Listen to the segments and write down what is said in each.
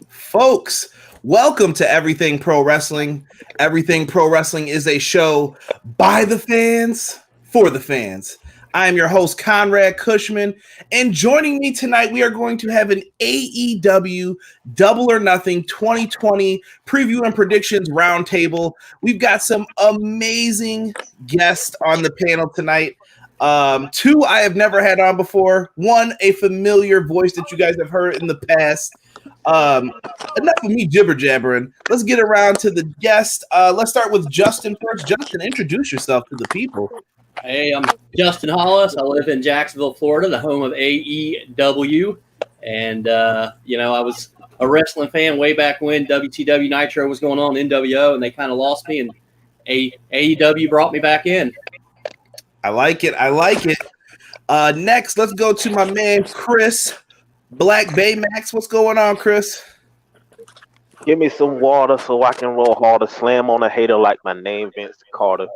Folks, welcome to Everything Pro Wrestling. Everything Pro Wrestling is a show by the fans, for the fans. I am your host, Conrad Cushman, and joining me tonight, we are going to have an AEW Double or Nothing 2020 preview and predictions roundtable. We've got some amazing guests on the panel tonight. Two I have never had on before. One, a familiar voice that you guys have heard in the past. Enough of me jibber jabbering. Let's get around to the guest. Let's start with Justin first. Justin, introduce yourself to the people. Hey, I'm Justin Hollis. I live in Jacksonville, Florida, the home of AEW. And, I was a wrestling fan way back when WCW Nitro was going on, NWO, and they kind of lost me, and AEW brought me back in. I like it. Next, let's go to my man, Chris Black Baymax. What's going on, Chris? Give me some water so I can roll harder. Slam on a hater like my name, Vince Carter.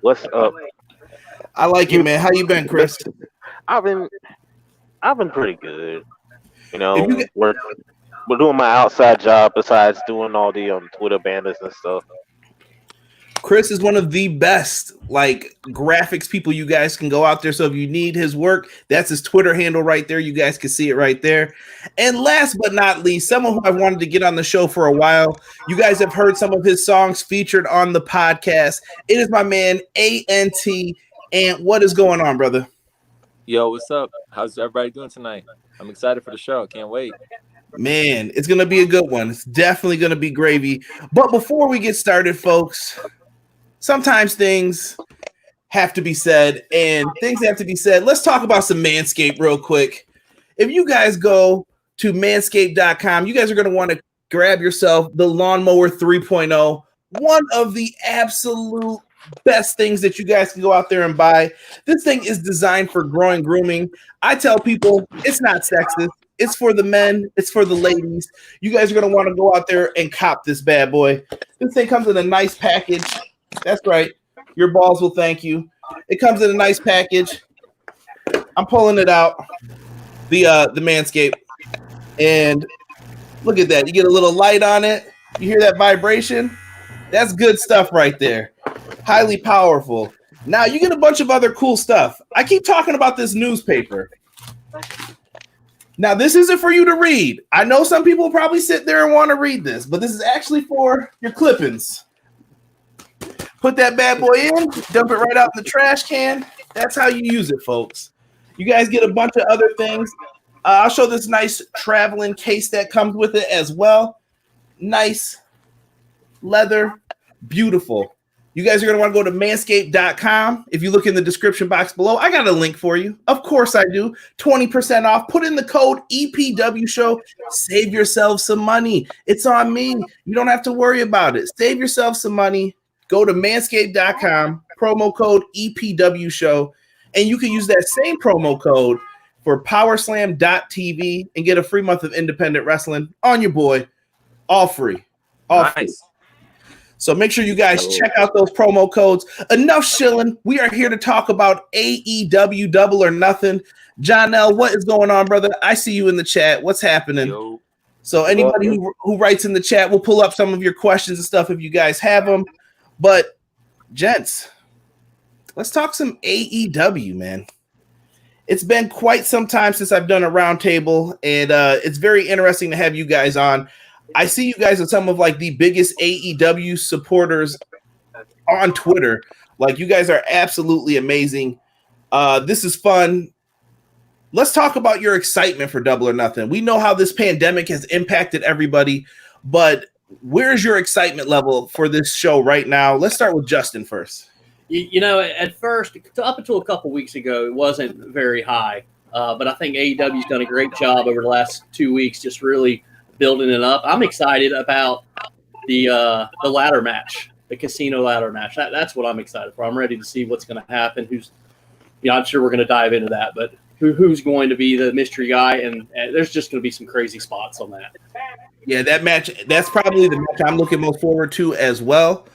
What's up? I like it, man. How you been, Chris? I've been pretty good. We're doing my outside job besides doing all the Twitter banners and stuff. Chris is one of the best graphics people. You guys can go out there. So if you need his work, that's his Twitter handle right there. You guys can see it right there. And last but not least, someone who I've wanted to get on the show for a while. You guys have heard some of his songs featured on the podcast. It is my man, ANT. And what is going on, brother? Yo, what's up? How's everybody doing tonight? I'm excited for the show. Can't wait. Man, it's going to be a good one. It's definitely going to be gravy. But before we get started, folks, sometimes things have to be said, and things have to be said. Let's talk about some Manscaped real quick. If you guys go to manscaped.com, you guys are going to want to grab yourself the Lawnmower 3.0, one of the absolute best things that you guys can go out there and buy. This thing is designed for growing grooming. I tell people it's not sexist. It's for the men. It's for the ladies. You guys are going to want to go out there and cop this bad boy. This thing comes in a nice package. That's right. Your balls will thank you. It comes in a nice package. I'm pulling it out. The Manscaped. And look at that. You get a little light on it. You hear that vibration? That's good stuff right there. Highly powerful. Now you get a bunch of other cool stuff. I keep talking about this newspaper. Now, this isn't for you to read. I know some people probably sit there and want to read this, but this is actually for your clippings. Put that bad boy in, dump it right out in the trash can. That's how you use it, folks. You guys get a bunch of other things. I'll show this nice traveling case that comes with it as well. Nice leather, beautiful. You guys are going to want to go to manscaped.com. If you look in the description box below, I got a link for you. Of course I do. 20% off. Put in the code EPW show. Save yourself some money. It's on me. You don't have to worry about it. Save yourself some money. Go to manscaped.com, promo code EPW show, and you can use that same promo code for powerslam.tv and get a free month of independent wrestling on your boy. All free. All Nice. free. So make sure you guys check out those promo codes. Enough shilling. We are here to talk about AEW Double or Nothing. John L., what is going on, brother? I see you in the chat. What's happening? Yo. So anybody who writes in the chat, we'll pull up some of your questions and stuff if you guys have them. But, gents, let's talk some AEW, man. It's been quite some time since I've done a roundtable, and it's very interesting to have you guys on. I see you guys as some of the biggest AEW supporters on Twitter. You guys are absolutely amazing. This is fun. Let's talk about your excitement for Double or Nothing. We know how this pandemic has impacted everybody, but where's your excitement level for this show right now? Let's start with Justin first. At first, up until a couple weeks ago, it wasn't very high. But I think AEW's done a great job over the last 2 weeks, just really building it up. I'm excited about the ladder match, the casino ladder match. That's what I'm excited for. I'm ready to see what's going to happen. I'm sure we're going to dive into that, but who's going to be the mystery guy? And there's just going to be some crazy spots on that. Yeah, that match, that's probably the match I'm looking most forward to as well.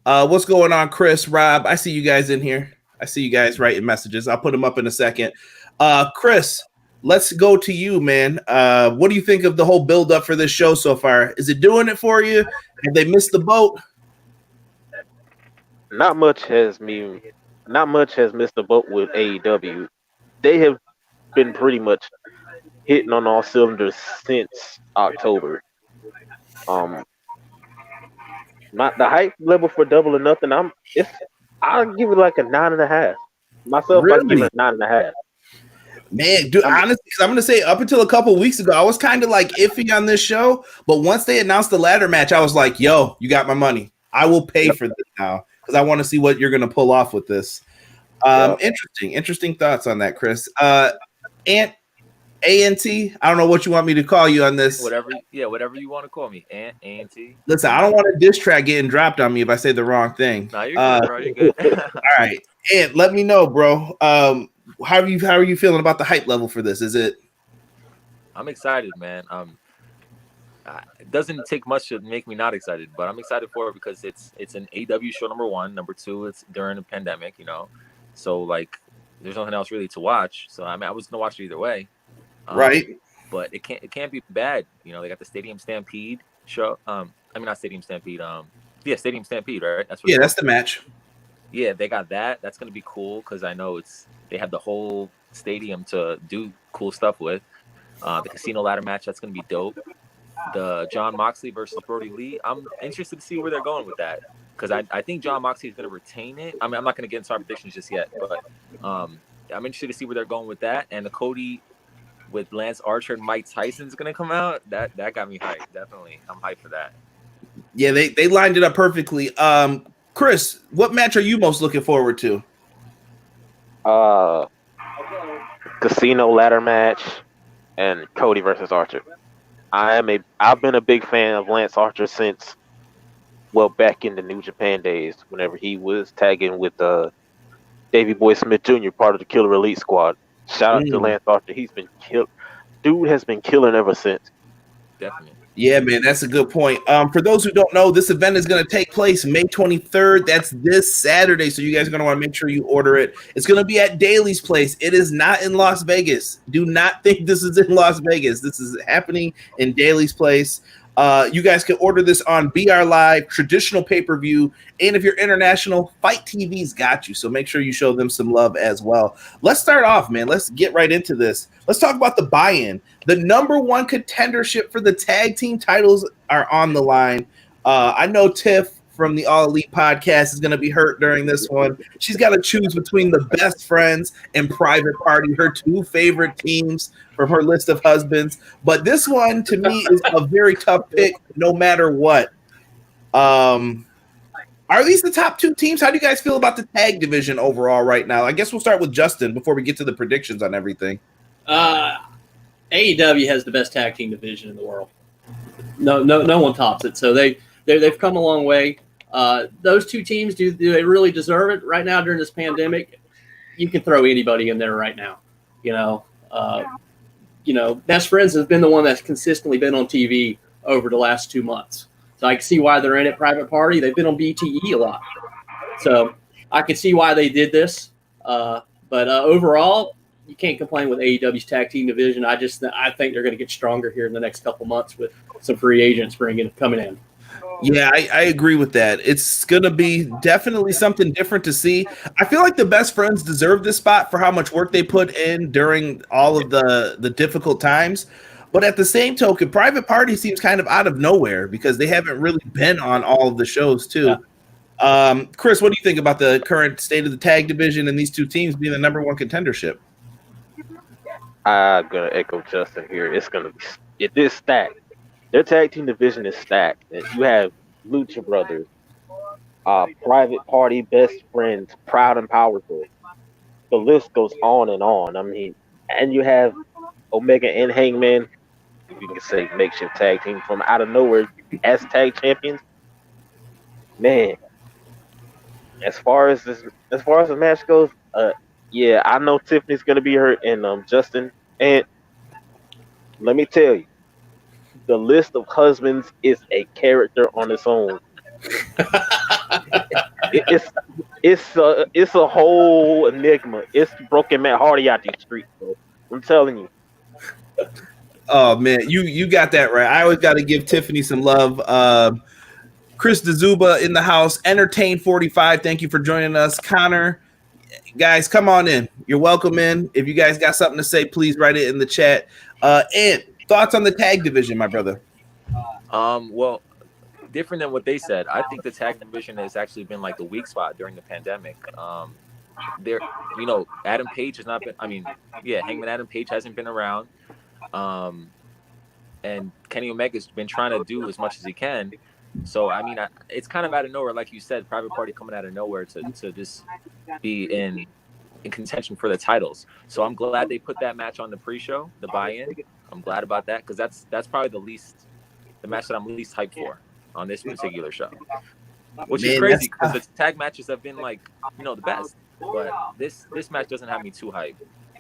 What's going on, Chris, Rob? I see you guys in here. I see you guys writing messages. I'll put them up in a second. Chris, let's go to you, man. What do you think of the whole build-up for this show so far? Is it doing it for you? Have they missed the boat? Not much has missed the boat with AEW. They have been pretty much hitting on all cylinders since October. Not the hype level for Double or Nothing. I'll give it like a 9.5. Myself, Really? I'd give it a 9.5. Man, dude, honestly, because I'm going to say up until a couple weeks ago, I was kind of like iffy on this show. But once they announced the ladder match, I was like, yo, you got my money. I will pay for this now because I want to see what you're going to pull off with this. Interesting thoughts on that, Chris. ANT, I don't know what you want me to call you on this. Whatever you want to call me. ANT. Listen, I don't want a diss track getting dropped on me if I say the wrong thing. No, you're good, bro. You're good. All right. And let me know, bro. How are you feeling about the hype level for this? Is it? I'm excited, man. It doesn't take much to make me not excited, but I'm excited for it because it's an AEW show, number one. Number two, it's during a pandemic, so like there's nothing else really to watch. So I was gonna watch it either way, right? But it can't be bad. They got the Stadium Stampede show. Not Stadium Stampede. Stadium Stampede, right? That's the match. Yeah, they got that. That's gonna be cool because I know they have the whole stadium to do cool stuff with. The casino ladder match, that's gonna be dope. The Jon Moxley versus Brodie Lee, I'm interested to see where they're going with that because I think Jon Moxley is going to retain it. I'm not going to get into our predictions just yet, but I'm interested to see where they're going with that. And the Cody with Lynch Archer and Mike Tyson is going to come out. That got me hyped. Definitely, I'm hyped for that. Yeah, they lined it up perfectly. Chris, what match are you most looking forward to? Casino ladder match and Cody versus Archer. I've been a big fan of Lynch Archer since, back in the New Japan days, whenever he was tagging with Davey Boy Smith Jr., part of the Killer Elite Squad. Shout out to Lynch Archer. He's been dude has been killing ever since. Definitely. Yeah, man, that's a good point. For those who don't know, this event is going to take place May 23rd. That's this Saturday, so you guys are going to want to make sure you order it. It's going to be at Daly's Place. It is not in Las Vegas. Do not think this is in Las Vegas. This is happening in Daly's Place. You guys can order this on BR Live, traditional pay-per-view, and if you're international, FITE TV's got you, so make sure you show them some love as well. Let's start off, man. Let's get right into this. Let's talk about the buy-in. The number one contendership for the tag team titles are on the line. I know Tiff from the All Elite podcast is going to be hurt during this one. She's got to choose between the Best Friends and Private Party, her two favorite teams from her list of husbands. But this one, to me, is a very tough pick no matter what. Are these the top two teams? How do you guys feel about the tag division overall right now? I guess we'll start with Justin before we get to the predictions on everything. AEW has the best tag team division in the world. No one tops it. So they've come a long way. Those two teams, do they really deserve it right now during this pandemic? You can throw anybody in there right now. Best Friends has been the one that's consistently been on TV over the last 2 months. So I can see why they're in it. Private Party, they've been on BTE a lot. So I can see why they did this. But overall, you can't complain with AEW's tag team division. I think they're going to get stronger here in the next couple months with some free agents coming in. Yeah, I agree with that. It's going to be definitely something different to see. I feel like the Best Friends deserve this spot for how much work they put in during all of the difficult times. But at the same token, Private Party seems kind of out of nowhere because they haven't really been on all of the shows too. Yeah. Chris, what do you think about the current state of the tag division and these two teams being the number one contendership? I'm going to echo Justin here. It is stacked. Their tag team division is stacked. You have Lucha Brothers, Private Party, Best Friends, Proud and Powerful. The list goes on and on. And you have Omega and Hangman, you can say makeshift tag team from out of nowhere as tag champions. Man, as far as the match goes, yeah, I know Tiffany's gonna be hurt and Justin, and let me tell you, the list of husbands is a character on its own. It's a whole enigma. It's broken Matt Hardy out these streets, bro. I'm telling you, Oh man, you got that right. I always got to give Tiffany some love. Chris DeZuba in the house. Entertain 45. Thank you for joining us, Connor. Guys, come on in. You're welcome in. If you guys got something to say, please write it in the chat. And thoughts on the tag division, my brother? Well, different than what they said. I think the tag division has actually been like the weak spot during the pandemic. There, Adam Page has not been. Hangman Adam Page hasn't been around. And Kenny Omega's been trying to do as much as he can. So, it's kind of out of nowhere, like you said, Private Party coming out of nowhere to just be in contention for the titles. So I'm glad they put that match on the pre-show, the buy-in. I'm glad about that because that's probably the match that I'm least hyped for on this particular show. Which is crazy because the tag matches have been the best. But this match doesn't have me too hyped.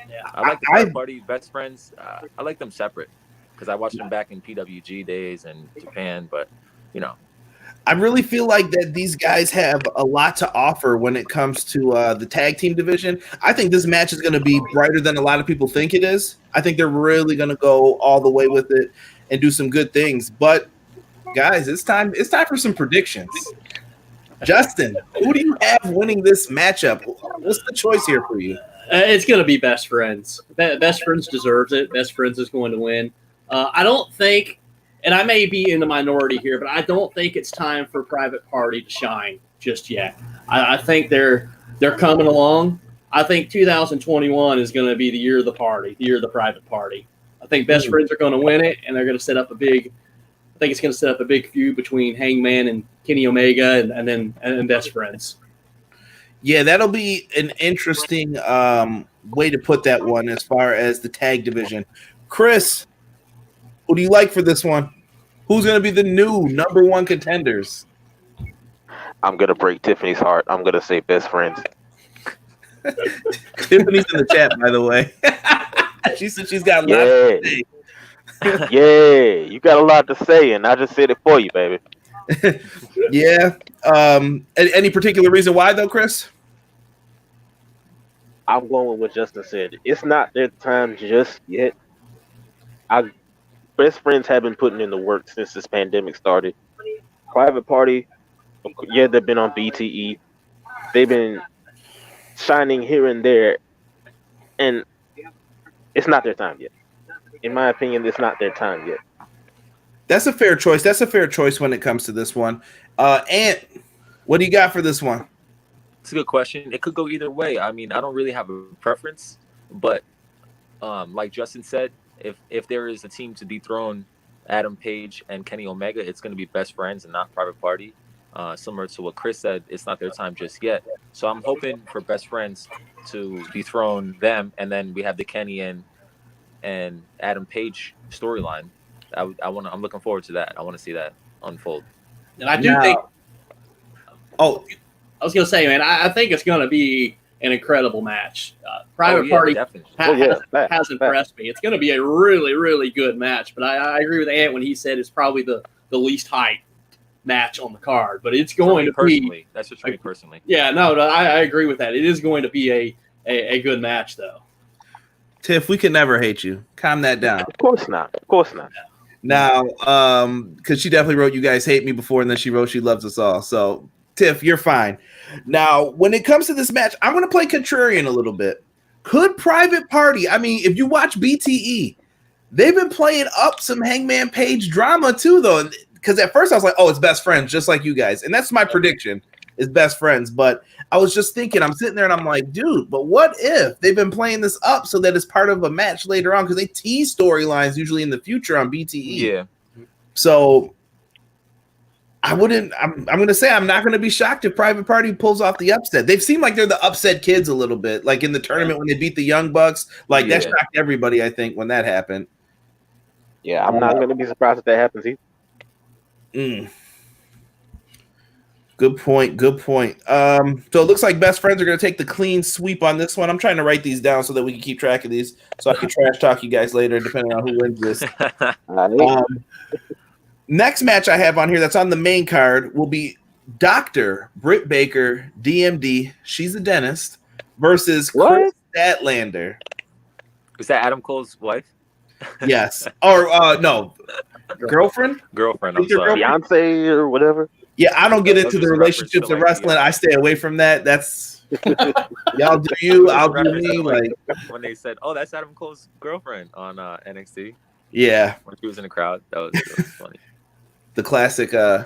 Yeah. I like the Private Party best friends. I like them separate because I watched them back in PWG days and Japan, but I really feel like that these guys have a lot to offer when it comes to the tag team division. I think this match is going to be brighter than a lot of people think it is. I think they're really going to go all the way with it and do some good things. But guys, it's time for some predictions. Justin, who do you have winning this matchup? What's the choice here for you? It's going to be Best Friends. Best Friends deserves it. Best Friends is going to win. I don't think, and I may be in the minority here, but I don't think it's time for Private Party to shine just yet. I think they're coming along. I think 2021 is going to be the year of the party, the year of the Private Party. I think Best Friends are going to win it, and they're going to set up I think it's going to set up a big feud between Hangman and Kenny Omega and then Best Friends. Yeah, that'll be an interesting way to put that one as far as the tag division. Chris, who do you like for this one? Who's going to be the new number one contenders? I'm going to break Tiffany's heart. I'm going to say Best Friends. Tiffany's in the chat, by the way. She said she's got a lot to say. Yeah, you got a lot to say, and I just said it for you, baby. Yeah. Any particular reason why, though, Chris? I'm going with what Justin said. It's not their time just yet. Best Friends have been putting in the work since this pandemic started. Private Party, yeah, they've been on BTE. They've been shining here and there, and it's not their time yet. In my opinion, it's not their time yet. That's a fair choice. That's a fair choice when it comes to this one. Ant, what do you got for this one? It's a good question. It could go either way. I don't really have a preference, but like Justin said, if there is a team to dethrone Adam Page and Kenny Omega, it's going to be Best Friends and not Private Party. Similar to what Chris said, it's not their time just yet. So I'm hoping for Best Friends to dethrone them, and then we have the Kenny and Adam Page storyline. I'm looking forward to that. I want to see that unfold. And I do think. Oh, I was going to say, man, I think it's going to be an incredible match. Private Party has impressed me. It's going to be a really, really good match. But I agree with Ant when he said it's probably the least hype match on the card. But it's going to be. That's just me personally. Yeah, no, I agree with that. It is going to be a good match, though. Tiff, we can never hate you. Calm that down. Of course not. Of course not. Now, because she definitely wrote, "You guys hate me" before, and then she wrote, "She loves us all." So, Tiff, you're fine. Now, when it comes to this match, I'm going to play contrarian a little bit. Could Private Party? If you watch BTE, they've been playing up some Hangman Page drama too, though. Because at first I was like, "Oh, it's Best Friends," just like you guys, and that's my prediction. Is Best Friends, but I was just thinking, I'm sitting there and I'm like, dude, but what if they've been playing this up so that it's part of a match later on? Because they tease storylines usually in the future on BTE. Yeah. So I'm going to say I'm not going to be shocked if Private Party pulls off the upset. They've seemed like they're the upset kids a little bit, like in the tournament when they beat the Young Bucks. That shocked everybody, I think, when that happened. Yeah, I'm not going to be surprised if that happens either. Good point. So it looks like Best Friends are going to take the clean sweep on this one. I'm trying to write these down so that we can keep track of these so I can trash talk you guys later, depending on who wins this. Next match I have on here that's on the main card will be Dr. Britt Baker, DMD, she's a dentist, versus Chris Statlander. Is that Adam Cole's wife? Yes. Or no, girlfriend. Girlfriend. I'm Is your sorry. Beyonce or whatever. Yeah, I don't get That into was the just a reference relationships to, in like, wrestling. the, I stay away from that. That's y'all do you, I'll do reference me. to, Like, when they said, "Oh, that's Adam Cole's girlfriend" on NXT yeah, when she was in the crowd, that was funny. the classic. Yeah.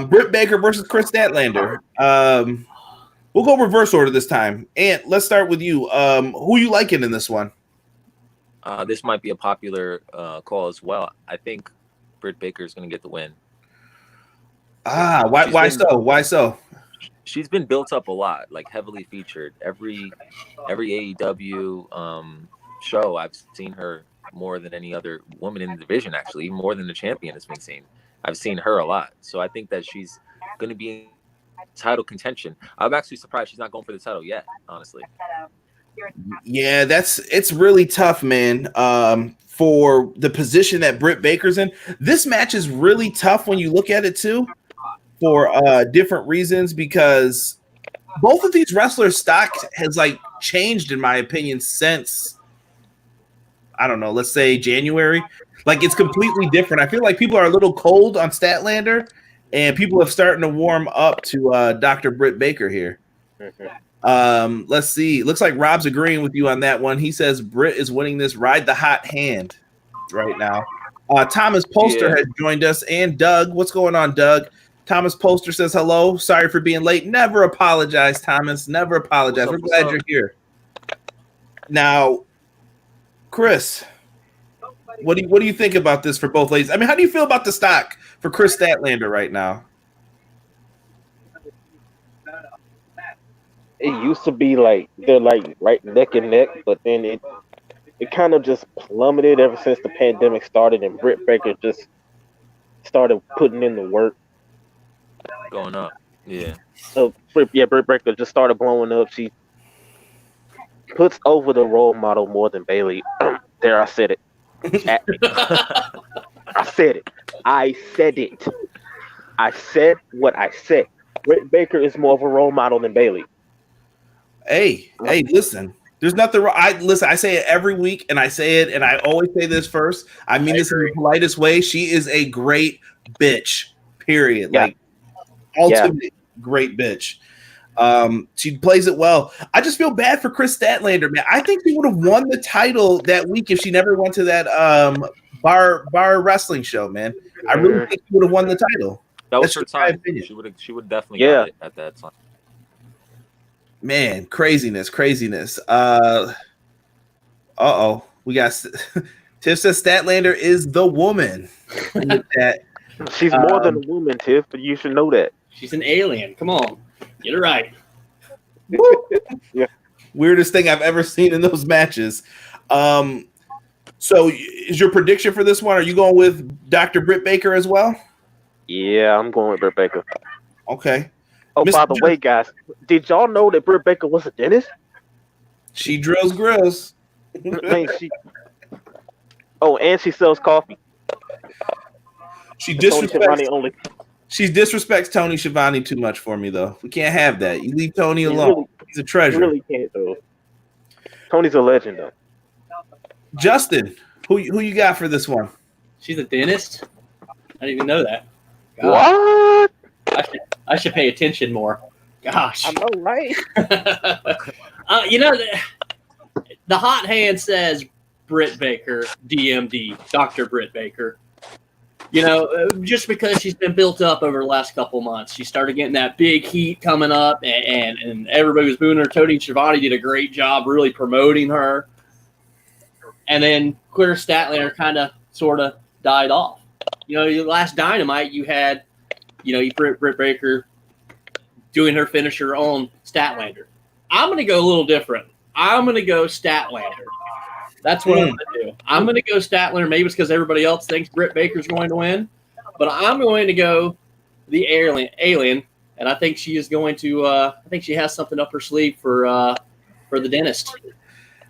Britt Baker versus Chris Statlander. We'll go reverse order this time. Ant, let's start with you. Who you liking in this one? This might be a popular call as well. I think Britt Baker is going to get the win. Why so? Why so? She's been built up a lot, like heavily featured. Every AEW show, I've seen her more than any other woman in the division, actually, even more than the champion has been seen. I've seen her a lot. So I think that she's going to be in title contention. I'm actually surprised she's not going for the title yet, honestly. Yeah, it's really tough, man. For the position that Britt Baker's in, this match is really tough when you look at it too, for different reasons, because both of these wrestlers' stock has like changed, in my opinion, since I don't know, let's say January. Like, it's completely different. I feel like people are a little cold on Statlander, and people are starting to warm up to Dr. Britt Baker here. Let's see. Looks like Rob's agreeing with you on that one. He says Britt is winning this. Ride the hot hand right now. Thomas Polster has joined us, and Doug. What's going on, Doug? Thomas Polster says hello. Sorry for being late. Never apologize, Thomas. Never apologize. We're glad you're here. Now, Chris, what do you think about this for both ladies? I mean, how do you feel about the stock for Chris Statlander right now? It used to be like they're like right neck and neck, but then it kind of just plummeted ever since the pandemic started, and Britt Baker just started putting in the work. Going up, yeah. So Britt Baker just started blowing up. She puts over the role model more than Bayley. There, I said it. I said it. I said it. I said what I said. Britt Baker is more of a role model than Bayley. Hey, listen. There's nothing wrong. I say it every week, and I say it, and I always say this first. I mean this in the politest way. She is a great bitch, period. Yeah. Like, ultimate great bitch. She plays it well. I just feel bad for Chris Statlander, man. I think she would have won the title that week if she never went to that bar wrestling show, man. I really think she would have won the title. That was her time. She would definitely got it at that time. Man, craziness. We got Tiff says Statlander is the woman. She's more than a woman, Tiff, but you should know that. She's an alien. Come on. Get it right. Yeah. Weirdest thing I've ever seen in those matches. So is your prediction for this one? Are you going with Dr. Britt Baker as well? Yeah, I'm going with Britt Baker. Okay. Oh, by the way, guys, did y'all know that Britt Baker was a dentist? She drills grills. And she sells coffee. She disrespects Tony Schiavone too much for me, though. We can't have that. You leave Tony alone. He's a treasure. You really can't, though. Tony's a legend, though. Justin, who you got for this one? She's a dentist? I didn't even know that. God. What? I should pay attention more. Gosh. I know, right? The hot hand says Britt Baker, DMD, Dr. Britt Baker. Just because she's been built up over the last couple months. She started getting that big heat coming up, and everybody was booing her. Tony Schiavone did a great job really promoting her. And then Chris Statlander kind of sort of died off. Your last Dynamite, you had Britt Baker doing her finisher on Statlander. I'm going to go a little different. I'm going to go Statlander. That's what I'm going to do. I'm going to go Statlander. Maybe it's because everybody else thinks Britt Baker's going to win. But I'm going to go the alien, and I think she is going to I think she has something up her sleeve for the dentist.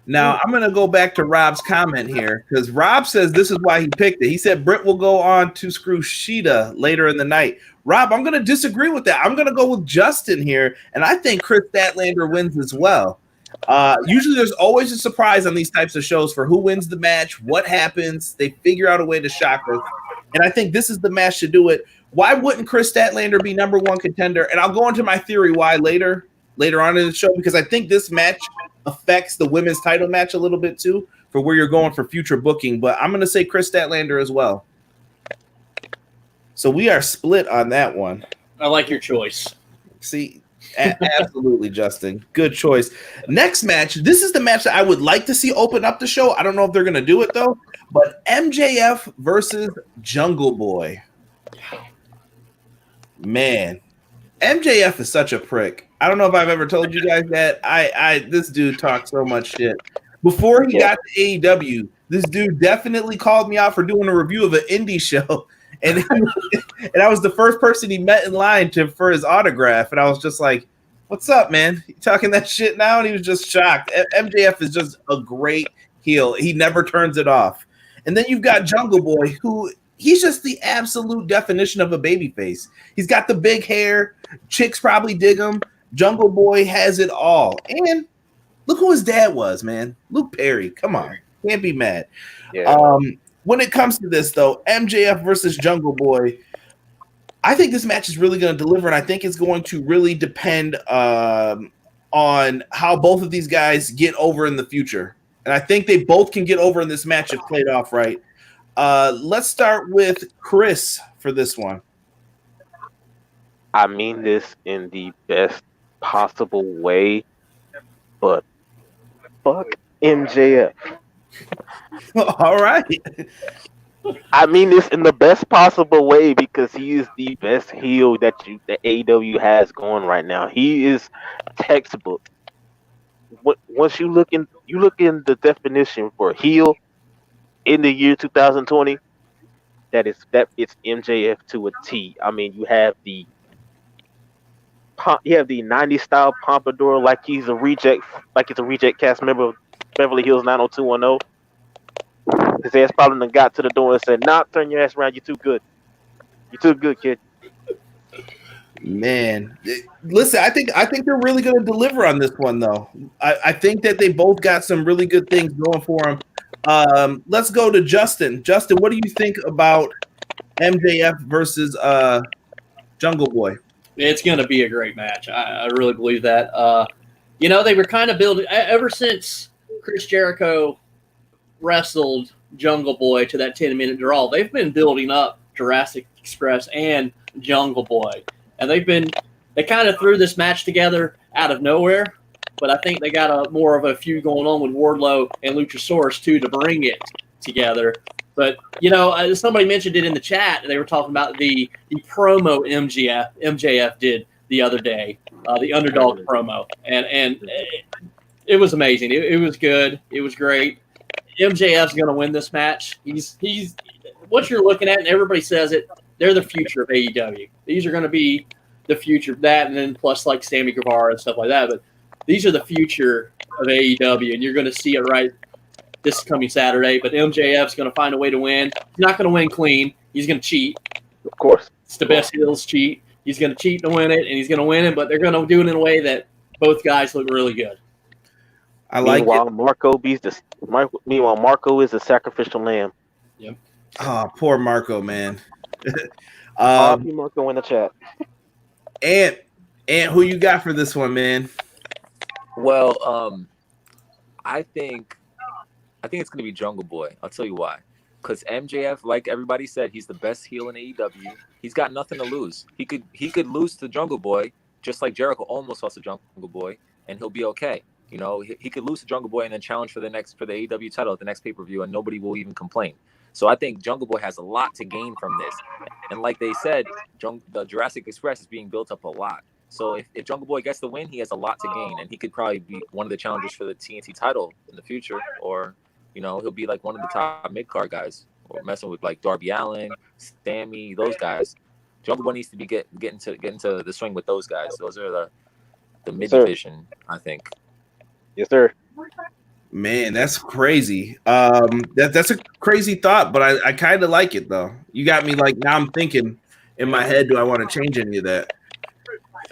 Now, I'm going to go back to Rob's comment here, because Rob says this is why he picked it. He said Britt will go on to screw Shida later in the night. Rob, I'm going to disagree with that. I'm going to go with Justin here, and I think Chris Statlander wins as well. Usually there's always a surprise on these types of shows for who wins the match, what happens. They figure out a way to shock us. And I think this is the match to do it. Why wouldn't Chris Statlander be number one contender? And I'll go into my theory why later on in the show, because I think this match affects the women's title match a little bit too for where you're going for future booking. But I'm going to say Chris Statlander as well. So we are split on that one. I like your choice. See, absolutely, Justin. Good choice. Next match. This is the match that I would like to see open up the show. I don't know if they're going to do it, though. But MJF versus Jungle Boy. Man, MJF is such a prick. I don't know if I've ever told you guys that. This dude talks so much shit. Before he got to AEW, this dude definitely called me out for doing a review of an indie show. And I was the first person he met in line for his autograph. And I was just like, what's up, man? You talking that shit now? And he was just shocked. MJF is just a great heel. He never turns it off. And then you've got Jungle Boy, who he's just the absolute definition of a babyface. He's got the big hair. Chicks probably dig him. Jungle Boy has it all. And look who his dad was, man. Luke Perry. Come on. Can't be mad. Yeah. When it comes to this, though, MJF versus Jungle Boy, I think this match is really going to deliver, and I think it's going to really depend on how both of these guys get over in the future. And I think they both can get over in this match if played off right. Let's start with Chris for this one. I mean this in the best possible way, but fuck MJF. All right. I mean this in the best possible way because he is the best heel that AEW has going right now. He is textbook. Once you look in the definition for heel in the year 2020, it's MJF to a T. I mean, you have the 90s style pompadour like he's a reject cast member of Beverly Hills 90210. His ass probably done got to the door and said, "Nah, turn your ass around. You're too good. You're too good, kid." Man, listen, I think they're really going to deliver on this one, though. I think that they both got some really good things going for them. Let's go to Justin. Justin, what do you think about MJF versus Jungle Boy? It's going to be a great match. I really believe that. They were kind of building ever since Chris Jericho wrestled Jungle Boy to that 10-minute draw. They've been building up Jurassic Express and Jungle Boy, and they kind of threw this match together out of nowhere. But I think they got more of a feud going on with Wardlow and Luchasaurus too to bring it together. But somebody mentioned it in the chat. They were talking about the promo MJF did the other day, the underdog promo, and it was amazing. It was good. It was great. MJF's going to win this match. He's what you're looking at, and everybody says it. They're the future of AEW. These are going to be the future of that, and then plus like Sammy Guevara and stuff like that. But these are the future of AEW, and you're going to see it right this coming Saturday. But MJF's going to find a way to win. He's not going to win clean. He's going to cheat. Of course. It's the best heels cheat. He's going to cheat to win it, and he's going to win it, but they're going to do it in a way that both guys look really good. I like meanwhile, it. Marco is a sacrificial lamb. Yep. Oh, poor Marco, man. Marco in the chat. And who you got for this one, man? Well, I think it's gonna be Jungle Boy. I'll tell you why. Because MJF, like everybody said, he's the best heel in AEW. He's got nothing to lose. He could lose to Jungle Boy, just like Jericho almost lost to Jungle Boy, and he'll be okay. He could lose to Jungle Boy and then challenge for the AEW title at the next pay-per-view, and nobody will even complain. So I think Jungle Boy has a lot to gain from this. And like they said, the Jurassic Express is being built up a lot. So if Jungle Boy gets the win, he has a lot to gain, and he could probably be one of the challengers for the TNT title in the future, or he'll be like one of the top mid-card guys, or messing with like Darby Allin, Sammy, those guys. Jungle Boy needs to be get into the swing with those guys. Those are the mid division, I think. Yes, sir. Man, that's crazy. That's a crazy thought, but I kind of like it though. You got me like now. I'm thinking in my head, do I want to change any of that?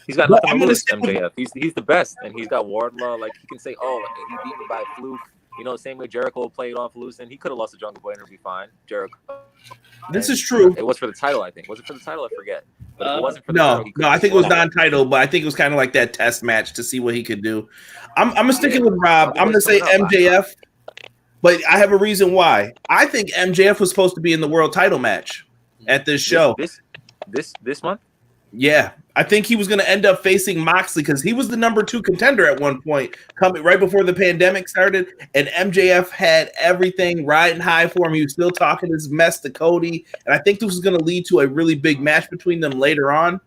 He's got But nothing I'm to gonna lose, stick with MJF. He's the best, and he's got Wardlow. Like, he can say, "Oh, he beat me by fluke." You know, same way Jericho played off loose, and he could have lost to Jungle Boy and it'd be fine. Jericho. this And is true. It was for the title, I think. Was it for the title? I forget. But if it wasn't for the No, title, he could no, I have think it was destroyed him. non-title, but I think it was kind of like that test match to see what he could do. I'm sticking Yeah, with Rob. Jungle I'm gonna Boy's say coming up. MJF, but I have a reason why. I think MJF was supposed to be in the world title match at this show. This month? Yeah, I think he was going to end up facing Moxley because he was the number 2 contender at one point, coming right before the pandemic started, and MJF had everything riding high for him. He was still talking his mess to Cody, and I think this was going to lead to a really big match between them later on.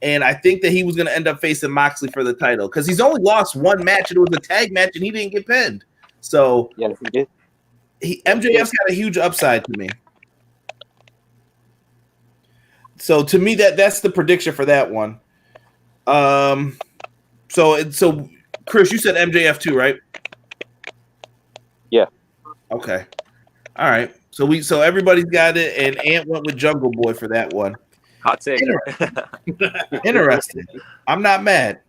And I think that he was going to end up facing Moxley for the title because he's only lost one match, and it was a tag match, and he didn't get pinned. So Yes, he did. MJF's got a huge upside to me. So to me, that's the prediction for that one. So Chris, you said MJF too, right? Yeah. Okay. All right. So everybody's got it, and Ant went with Jungle Boy for that one. Hot take. Interesting. I'm not mad.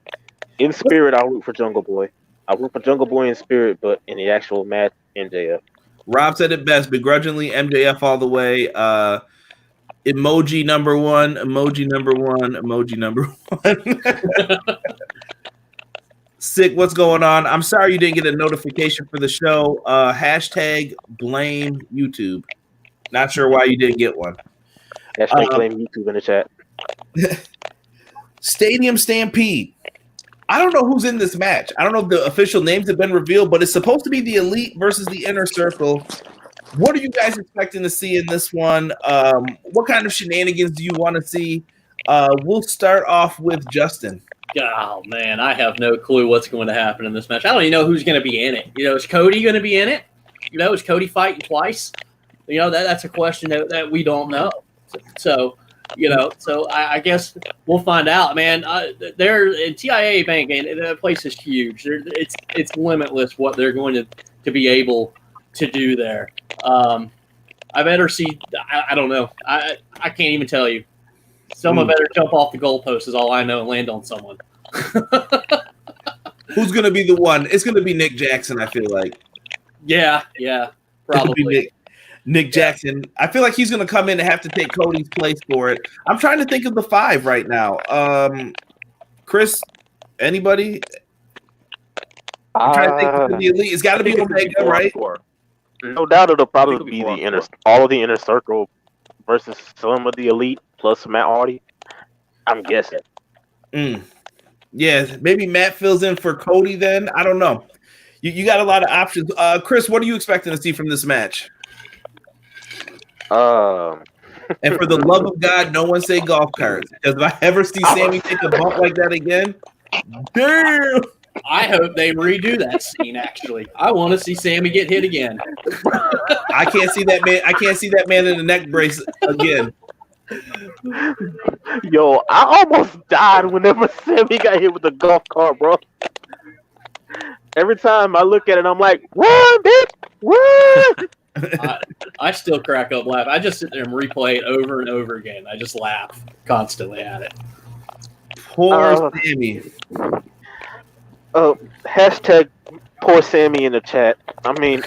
In spirit, I'll root for Jungle Boy. I'll root for Jungle Boy in spirit, but in the actual match, MJF. Rob said it best. Begrudgingly, MJF all the way. Emoji number one. Emoji number one. Emoji number one. Sick, what's going on? I'm sorry you didn't get a notification for the show. Hashtag blame YouTube. Not sure why you didn't get one. Hashtag blame YouTube in the chat. Stadium Stampede. I don't know who's in this match. I don't know if the official names have been revealed, but it's supposed to be the Elite versus the Inner Circle. What are you guys expecting to see in this one? What kind of shenanigans do you want to see? We'll start off with Justin. Oh, man, I have no clue what's going to happen in this match. I don't even know who's going to be in it. You know, is Cody going to be in it? You know, is Cody fighting twice? You know, that's a question that we don't know. So, you know, I guess we'll find out, man. They're in TIA Bank, and that place is huge. It's limitless what they're going to be able to do there. I better see. I don't know. I can't even tell you. Someone better jump off the goalpost is all I know and land on someone. Who's going to be the one? It's going to be Nick Jackson, I feel like. Yeah, probably. Nick Jackson. I feel like he's going to come in and have to take Cody's place for it. I'm trying to think of the 5 right now. Chris, anybody? I'm trying to think of the Elite. It's got to be Omega, right? No doubt it'll probably be all of the Inner Circle versus some of the Elite plus Matt Hardy. I'm guessing. Yeah, maybe Matt fills in for Cody then. I don't know. You got a lot of options. Chris, what are you expecting to see from this match? And for the love of God, no one say golf carts. Because if I ever see Sammy take a bump like that again, damn. I hope they redo that scene. Actually, I want to see Sammy get hit again. I can't see that man. I can't see that man in the neck brace again. Yo, I almost died whenever Sammy got hit with the golf cart, bro. Every time I look at it, I'm like, "Run, bitch, run!" I still crack up laughing. I just sit there and replay it over and over again. I just laugh constantly at it. Poor Sammy. Hashtag poor Sammy in the chat. I mean,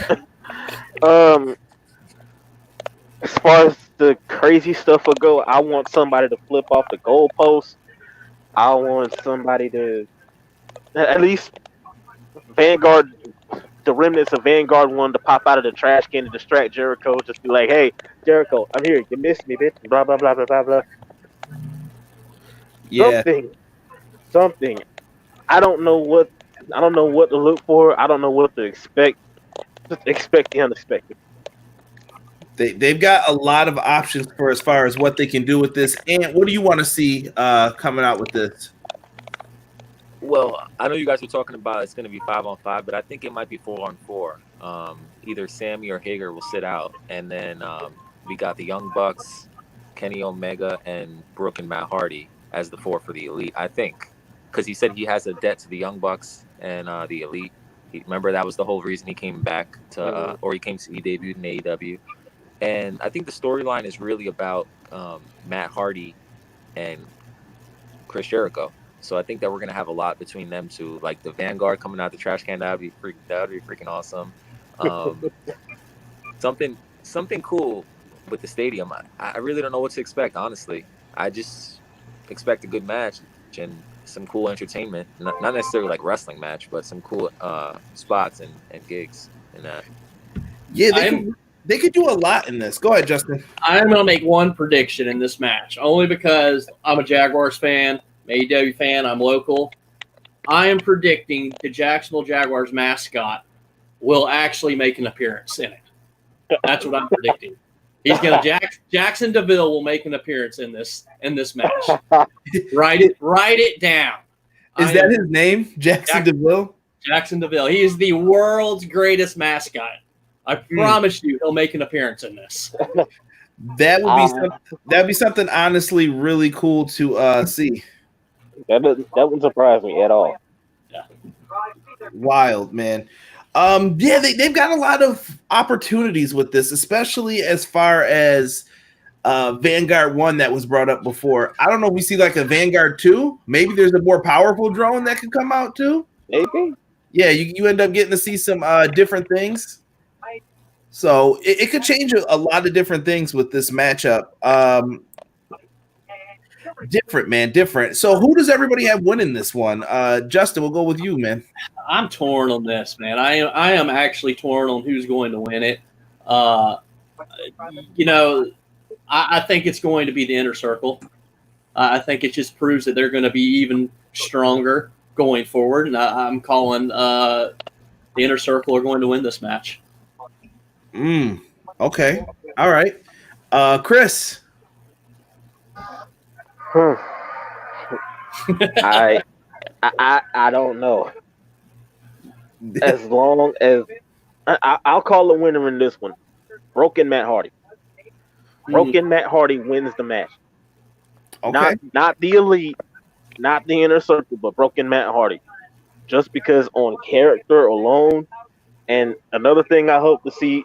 as far as the crazy stuff will go, I want somebody to flip off the goalpost. I want somebody to at least Vanguard, the remnants of Vanguard, one to pop out of the trash can to distract Jericho. Just be like, "Hey, Jericho, I'm here. You missed me, bitch." Blah blah blah blah blah blah. Yeah. Something. I don't know what to look for. I don't know what to expect. Just expect the unexpected. They've got a lot of options for as far as what they can do with this. And what do you want to see coming out with this? Well, I know you guys were talking about it's going to be 5-on-5, but I think it might be 4-on-4. Either Sammy or Hager will sit out, and then we got the Young Bucks, Kenny Omega, and Brooke and Matt Hardy as the 4 for the Elite. I think because he said he has a debt to the Young Bucks and the Elite. Remember that was the whole reason he came back to, or he debuted in AEW. And I think the storyline is really about Matt Hardy and Chris Jericho. So I think that we're gonna have a lot between them two, like the Vanguard coming out the trash can. That would be freaking awesome. Something cool with the stadium. I really don't know what to expect, honestly. I just expect a good match and some cool entertainment. Not necessarily like wrestling match, but some cool spots and gigs in that. Yeah, they could do a lot in this. Go ahead, Justin. I'm going to make one prediction in this match, only because I'm a Jaguars fan, AEW fan, I'm local. I am predicting the Jacksonville Jaguars mascot will actually make an appearance in it. That's what I'm predicting. He's going to Jackson DeVille will make an appearance in this match. Write it down. Is that his name, Jackson DeVille? Jackson DeVille. He is the world's greatest mascot. I promise you, he'll make an appearance in this. That would be something honestly really cool to see. That wouldn't surprise me at all. Yeah. Wild, man. Yeah, they've got a lot of opportunities with this, especially as far as Vanguard 1 that was brought up before. I don't know if we see like a Vanguard 2. Maybe there's a more powerful drone that could come out too. Maybe. Yeah, you end up getting to see some different things. So it could change a lot of different things with this matchup. Different. So who does everybody have winning this one? Justin, we'll go with you, man. I'm torn on this, man. I am actually torn on who's going to win it. I think it's going to be the Inner Circle. I think it just proves that they're going to be even stronger going forward, and I'm calling the Inner Circle are going to win this match. Okay. All right. Chris. I don't know. As long as I'll call the winner in this one, Broken Matt Hardy. Broken Matt Hardy wins the match. Okay. Not the Elite, not the Inner Circle, but Broken Matt Hardy. Just because on character alone. And another thing I hope to see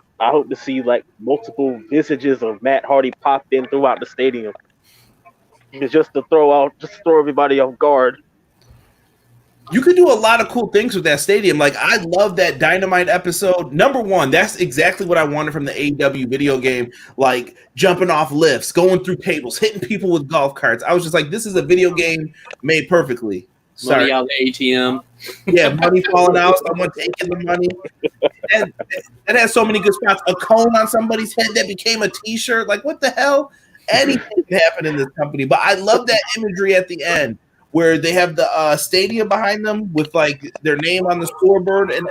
like multiple visages of Matt Hardy popped in throughout the stadium. It's just to throw everybody off guard. You could do a lot of cool things with that stadium. Like, I love that Dynamite episode. Number one, that's exactly what I wanted from the AEW video game. Like, jumping off lifts, going through tables, hitting people with golf carts. I was just like, this is a video game made perfectly. Sorry. Money out the ATM. Yeah, money falling out, someone taking the money. And it has so many good spots. A cone on somebody's head that became a T-shirt. Like, what the hell? Anything can happen in this company. But I love that imagery at the end where they have the stadium behind them with like their name on the scoreboard, and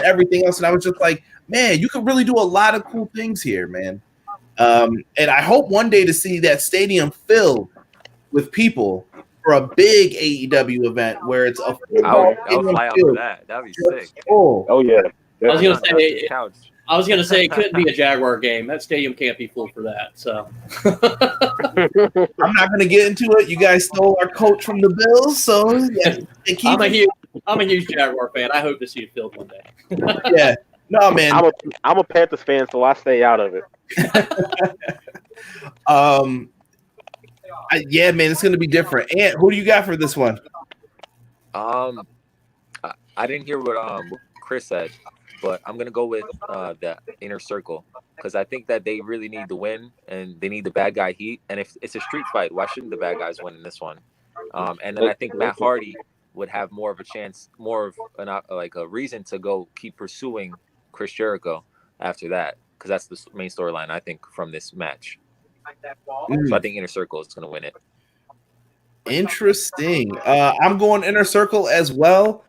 everything else. And I was just like, man, you could really do a lot of cool things here, man. And I hope one day to see that stadium filled with people for a big AEW event where it's a I'll fly out for that. That'd be sick. Oh yeah. I was gonna say it couldn't be a Jaguar game. That stadium can't be full for that. So I'm not gonna get into it. You guys stole our coach from the Bills, so yeah. I'm a huge Jaguar fan. I hope to see it filled one day. Yeah. No, man. I'm a Panthers fan, so I stay out of it. Yeah, man, it's gonna be different. And who do you got for this one? I didn't hear what Chris said, but I'm gonna go with the Inner Circle because I think that they really need the win and they need the bad guy heat. And if it's a street fight, why shouldn't the bad guys win in this one? And then I think Matt Hardy would have more of a chance, more of a reason to go keep pursuing Chris Jericho after that because that's the main storyline I think from this match. So I think Inner Circle is going to win it. Interesting. I'm going Inner Circle as well.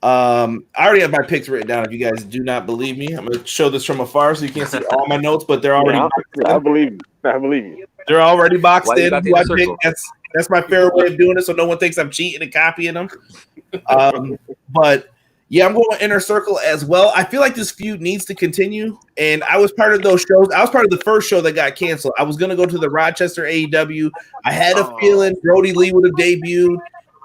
I already have my picks written down. If you guys do not believe me, I'm going to show this from afar so you can't see all my notes, but they're already. I believe you. They're already boxed Why in. That's my favorite way of doing it, so no one thinks I'm cheating and copying them. But yeah, I'm going with Inner Circle as well. I feel like this feud needs to continue, and I was part of those shows. I was part of the first show that got canceled. I was going to go to the Rochester AEW. I had a feeling Brodie Lee would have debuted,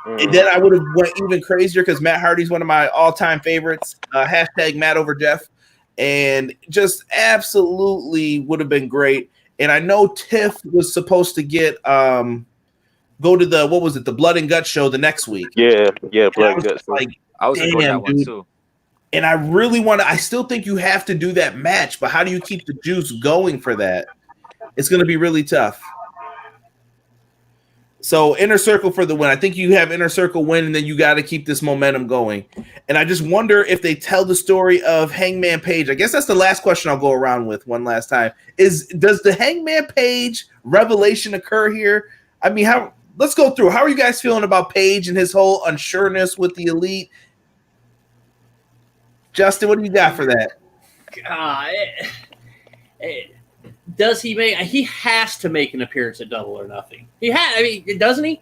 and then I would have went even crazier because Matt Hardy's one of my all-time favorites. Hashtag Matt over Jeff, and just absolutely would have been great. And I know Tiff was supposed to get go to the the Blood and Guts show the next week. Yeah, Blood and Guts. Like, I was enjoying that one dude. too. And I really I still think you have to do that match, but how do you keep the juice going for that? It's going to be really tough. So Inner Circle for the win. I think you have Inner Circle win, and then you got to keep this momentum going. And I just wonder if they tell the story of Hangman Page. I guess that's the last question I'll go around with one last time. Does the Hangman Page revelation occur here? I mean, let's go through. How are you guys feeling about Page and his whole unsureness with the Elite? Justin, what do you got for that? Does he make? He has to make an appearance at Double or Nothing. Doesn't he?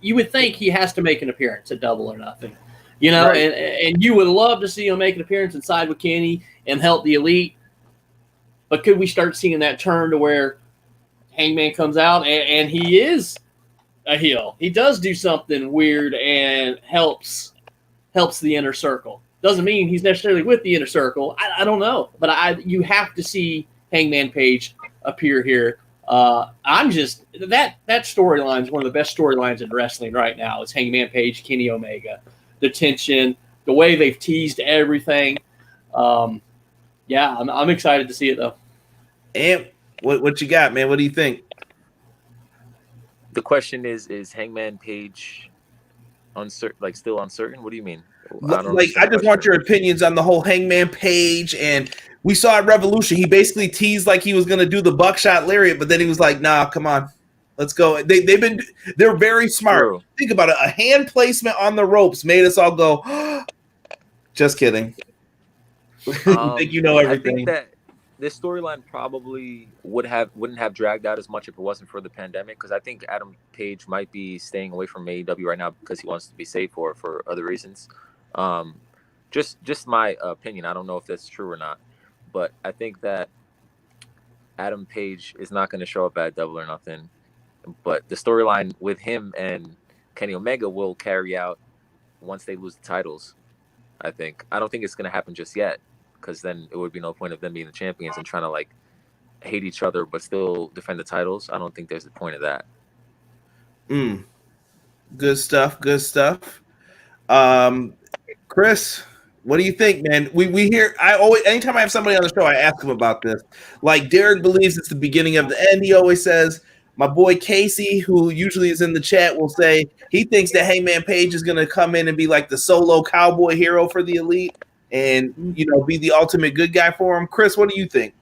You would think he has to make an appearance at Double or Nothing, right. And you would love to see him make an appearance inside with Kenny and help the Elite. But could we start seeing that turn to where Hangman comes out and he is a heel? He does do something weird and helps the Inner Circle. Doesn't mean he's necessarily with the Inner Circle. I don't know, but you have to see Hangman Page appear here. I'm just that storyline is one of the best storylines in wrestling right now. It's Hangman Page, Kenny Omega, the tension, the way they've teased everything. I'm excited to see it though. And what you got, man? What do you think? The question is Hangman Page uncertain? Still uncertain? What do you mean? I just want your opinions on the whole Hangman Page, and we saw at Revolution, he basically teased like he was going to do the buckshot lariat, but then he was like, "Nah, come on, let's go." They're very smart. True. Think about it. A hand placement on the ropes made us all go, just kidding. I think you know everything. I think that this storyline probably wouldn't have dragged out as much if it wasn't for the pandemic, because I think Adam Page might be staying away from AEW right now because he wants to be safe or for other reasons. Just my opinion. I don't know if that's true or not, but I think that Adam Page is not going to show up at Double or Nothing. But the storyline with him and Kenny Omega will carry out once they lose the titles. I don't think it's going to happen just yet, because then it would be no point of them being the champions and trying to hate each other but still defend the titles. I don't think there's a point of that. Good stuff. Chris, what do you think, man? We hear anytime I have somebody on the show, I ask them about this. Like Derek believes it's the beginning of the end. He always says, my boy Casey, who usually is in the chat, will say he thinks that Hangman Page is going to come in and be like the solo cowboy hero for the Elite and, be the ultimate good guy for him. Chris, what do you think?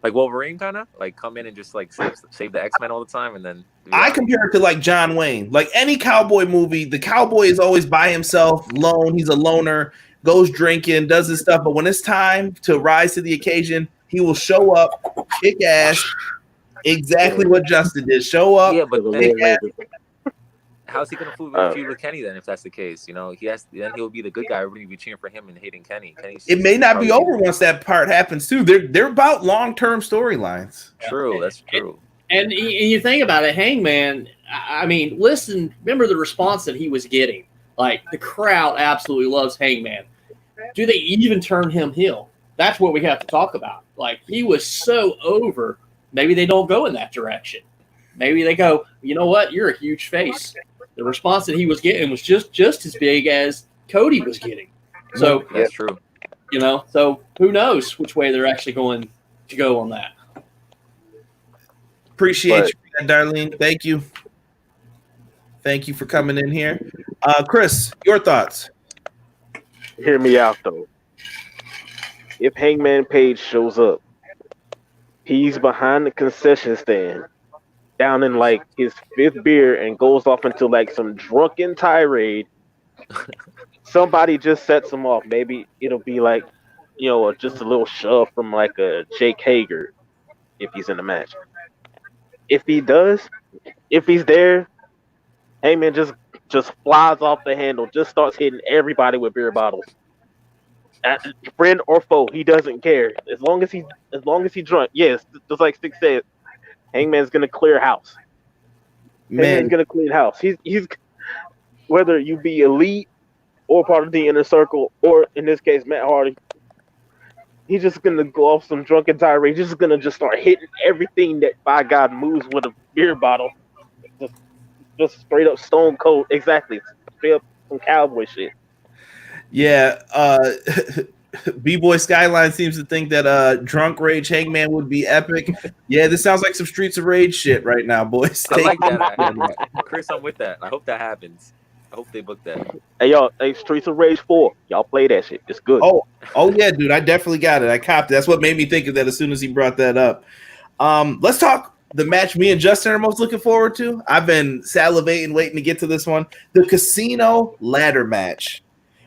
Like Wolverine, kind of come in and just save the X-Men all the time, and then I compare it to like John Wayne. Like any cowboy movie, the cowboy is always by himself, lone. He's a loner, goes drinking, does his stuff. But when it's time to rise to the occasion, he will show up, kick ass. Exactly what Justin did. Show up. Yeah, but how's he going to feud with Kenny then? If that's the case, then he'll be the good guy. Everybody will be cheering for him and hating Kenny. It may not be over once that part happens too. They're about long-term storylines. True, that's true. And you think about it, Hangman. I mean, listen. Remember the response that he was getting. Like the crowd absolutely loves Hangman. Do they even turn him heel? That's what we have to talk about. Like he was so over. Maybe they don't go in that direction. Maybe they go, you know what? You're a huge face. The response that he was getting was just as big as Cody was getting. So that's true. So who knows which way they're actually going to go on that. Appreciate you, Darlene. Thank you. Thank you for coming in here. Chris, your thoughts? Hear me out, though. If Hangman Page shows up, he's behind the concession stand, down in like his fifth beer, and goes off into like some drunken tirade. Somebody just sets him off. Maybe it'll be like, just a little shove from like a Jake Hager if he's in the match. If he's there, Heyman just flies off the handle, just starts hitting everybody with beer bottles. Friend or foe, he doesn't care. As long as he's drunk. Yes, just like Stick said, Hangman's gonna clear house. Hangman's gonna clear house. He's whether you be elite or part of the inner circle, or in this case Matt Hardy, he's just gonna go off some drunken tirade. He's just gonna start hitting everything that by God moves with a beer bottle. just straight up Stone Cold. Exactly, straight up some cowboy shit. Yeah, B-Boy Skyline seems to think that Drunk Rage Hangman would be epic. Yeah, this sounds like some Streets of Rage shit right now, boys. I like that. Chris, I'm with that. I hope that happens. I hope they book that. Hey, y'all, Streets of Rage 4. Y'all play that shit. It's good. Oh yeah, dude. I definitely got it. I copped it. That's what made me think of that as soon as he brought that up. Let's talk the match me and Justin are most looking forward to. I've been salivating, waiting to get to this one. The Casino Ladder Match.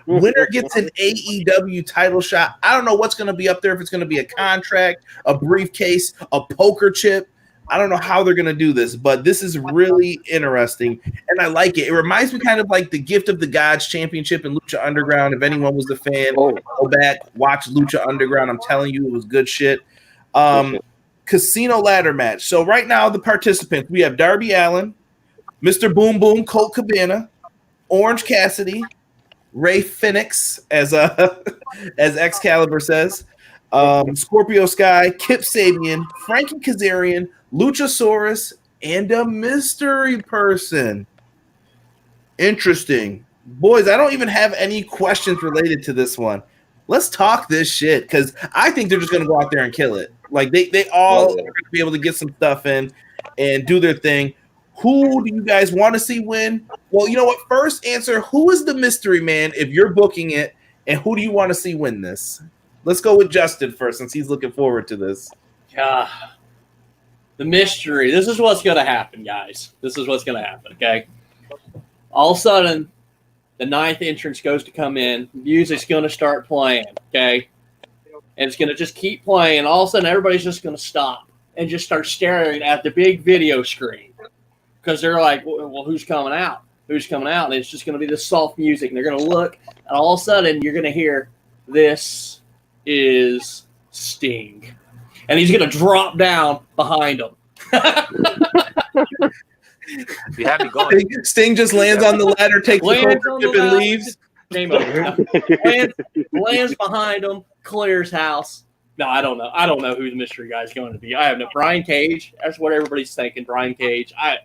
Winner gets an AEW title shot. I don't know what's going to be up there, if it's going to be a contract, a briefcase, a poker chip. I don't know how they're going to do this, but this is really interesting, and I like it. It reminds me kind of like the Gift of the Gods Championship in Lucha Underground. If anyone was a fan, go back, watch Lucha Underground. I'm telling you, it was good shit. Casino Ladder Match. So right now, the participants, we have Darby Allin, Mr. Boom Boom, Colt Cabana, Orange Cassidy, Ray Fenix, as Excalibur says, Scorpio Sky, Kip Sabian, Frankie Kazarian, Luchasaurus, and a mystery person. Interesting. Boys, I don't even have any questions related to this one. Let's talk this shit, because I think they're just going to go out there and kill it. Like, they all are going to be able to get some stuff in and do their thing. Who do you guys want to see win? Well, you know what? First answer, who is the mystery man if you're booking it, and who do you want to see win this? Let's go with Justin first, since he's looking forward to this. The mystery. This is what's going to happen, guys. This is what's going to happen, okay? All of a sudden, the 9th entrance goes to come in. Music's going to start playing, okay? And it's going to just keep playing. And all of a sudden, everybody's just going to stop and just start staring at the big video screen. Because they're like, well, who's coming out? Who's coming out? And it's just going to be this soft music. And they're going to look. And all of a sudden, you're going to hear, this is Sting. And he's going to drop down behind him. You have me going. Sting just lands on the ladder, takes the chip and leaves. Lands behind him, clears house. No, I don't know. I don't know who the mystery guy is going to be. I have no. Brian Cage. That's what everybody's thinking. Brian Cage. I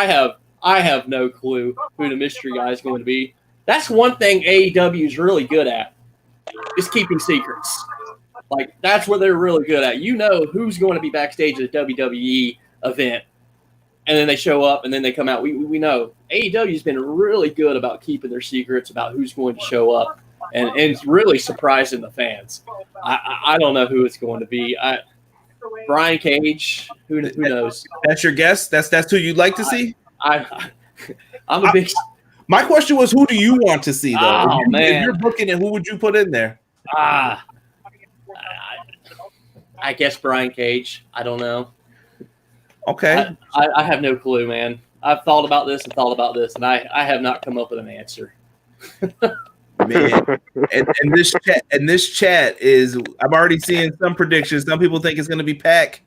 have no clue who the mystery guy is going to be. That's one thing AEW is really good at, is keeping secrets. Like, that's what they're really good at. You know who's going to be backstage at a WWE event, and then they show up, and then they come out. We know. AEW has been really good about keeping their secrets about who's going to show up, and it's really surprising the fans. I don't know who it's going to be. Brian Cage, who knows? That's your guess? That's who you'd like to see? I'm a big... My question was, who do you want to see, though? Oh, man. If you're booking it, who would you put in there? I guess Brian Cage. I don't know. Okay. I have no clue, man. I've thought about this, and I have not come up with an answer. Man, and this chat is, I'm already seeing some predictions. Some people think it's going to be Pac.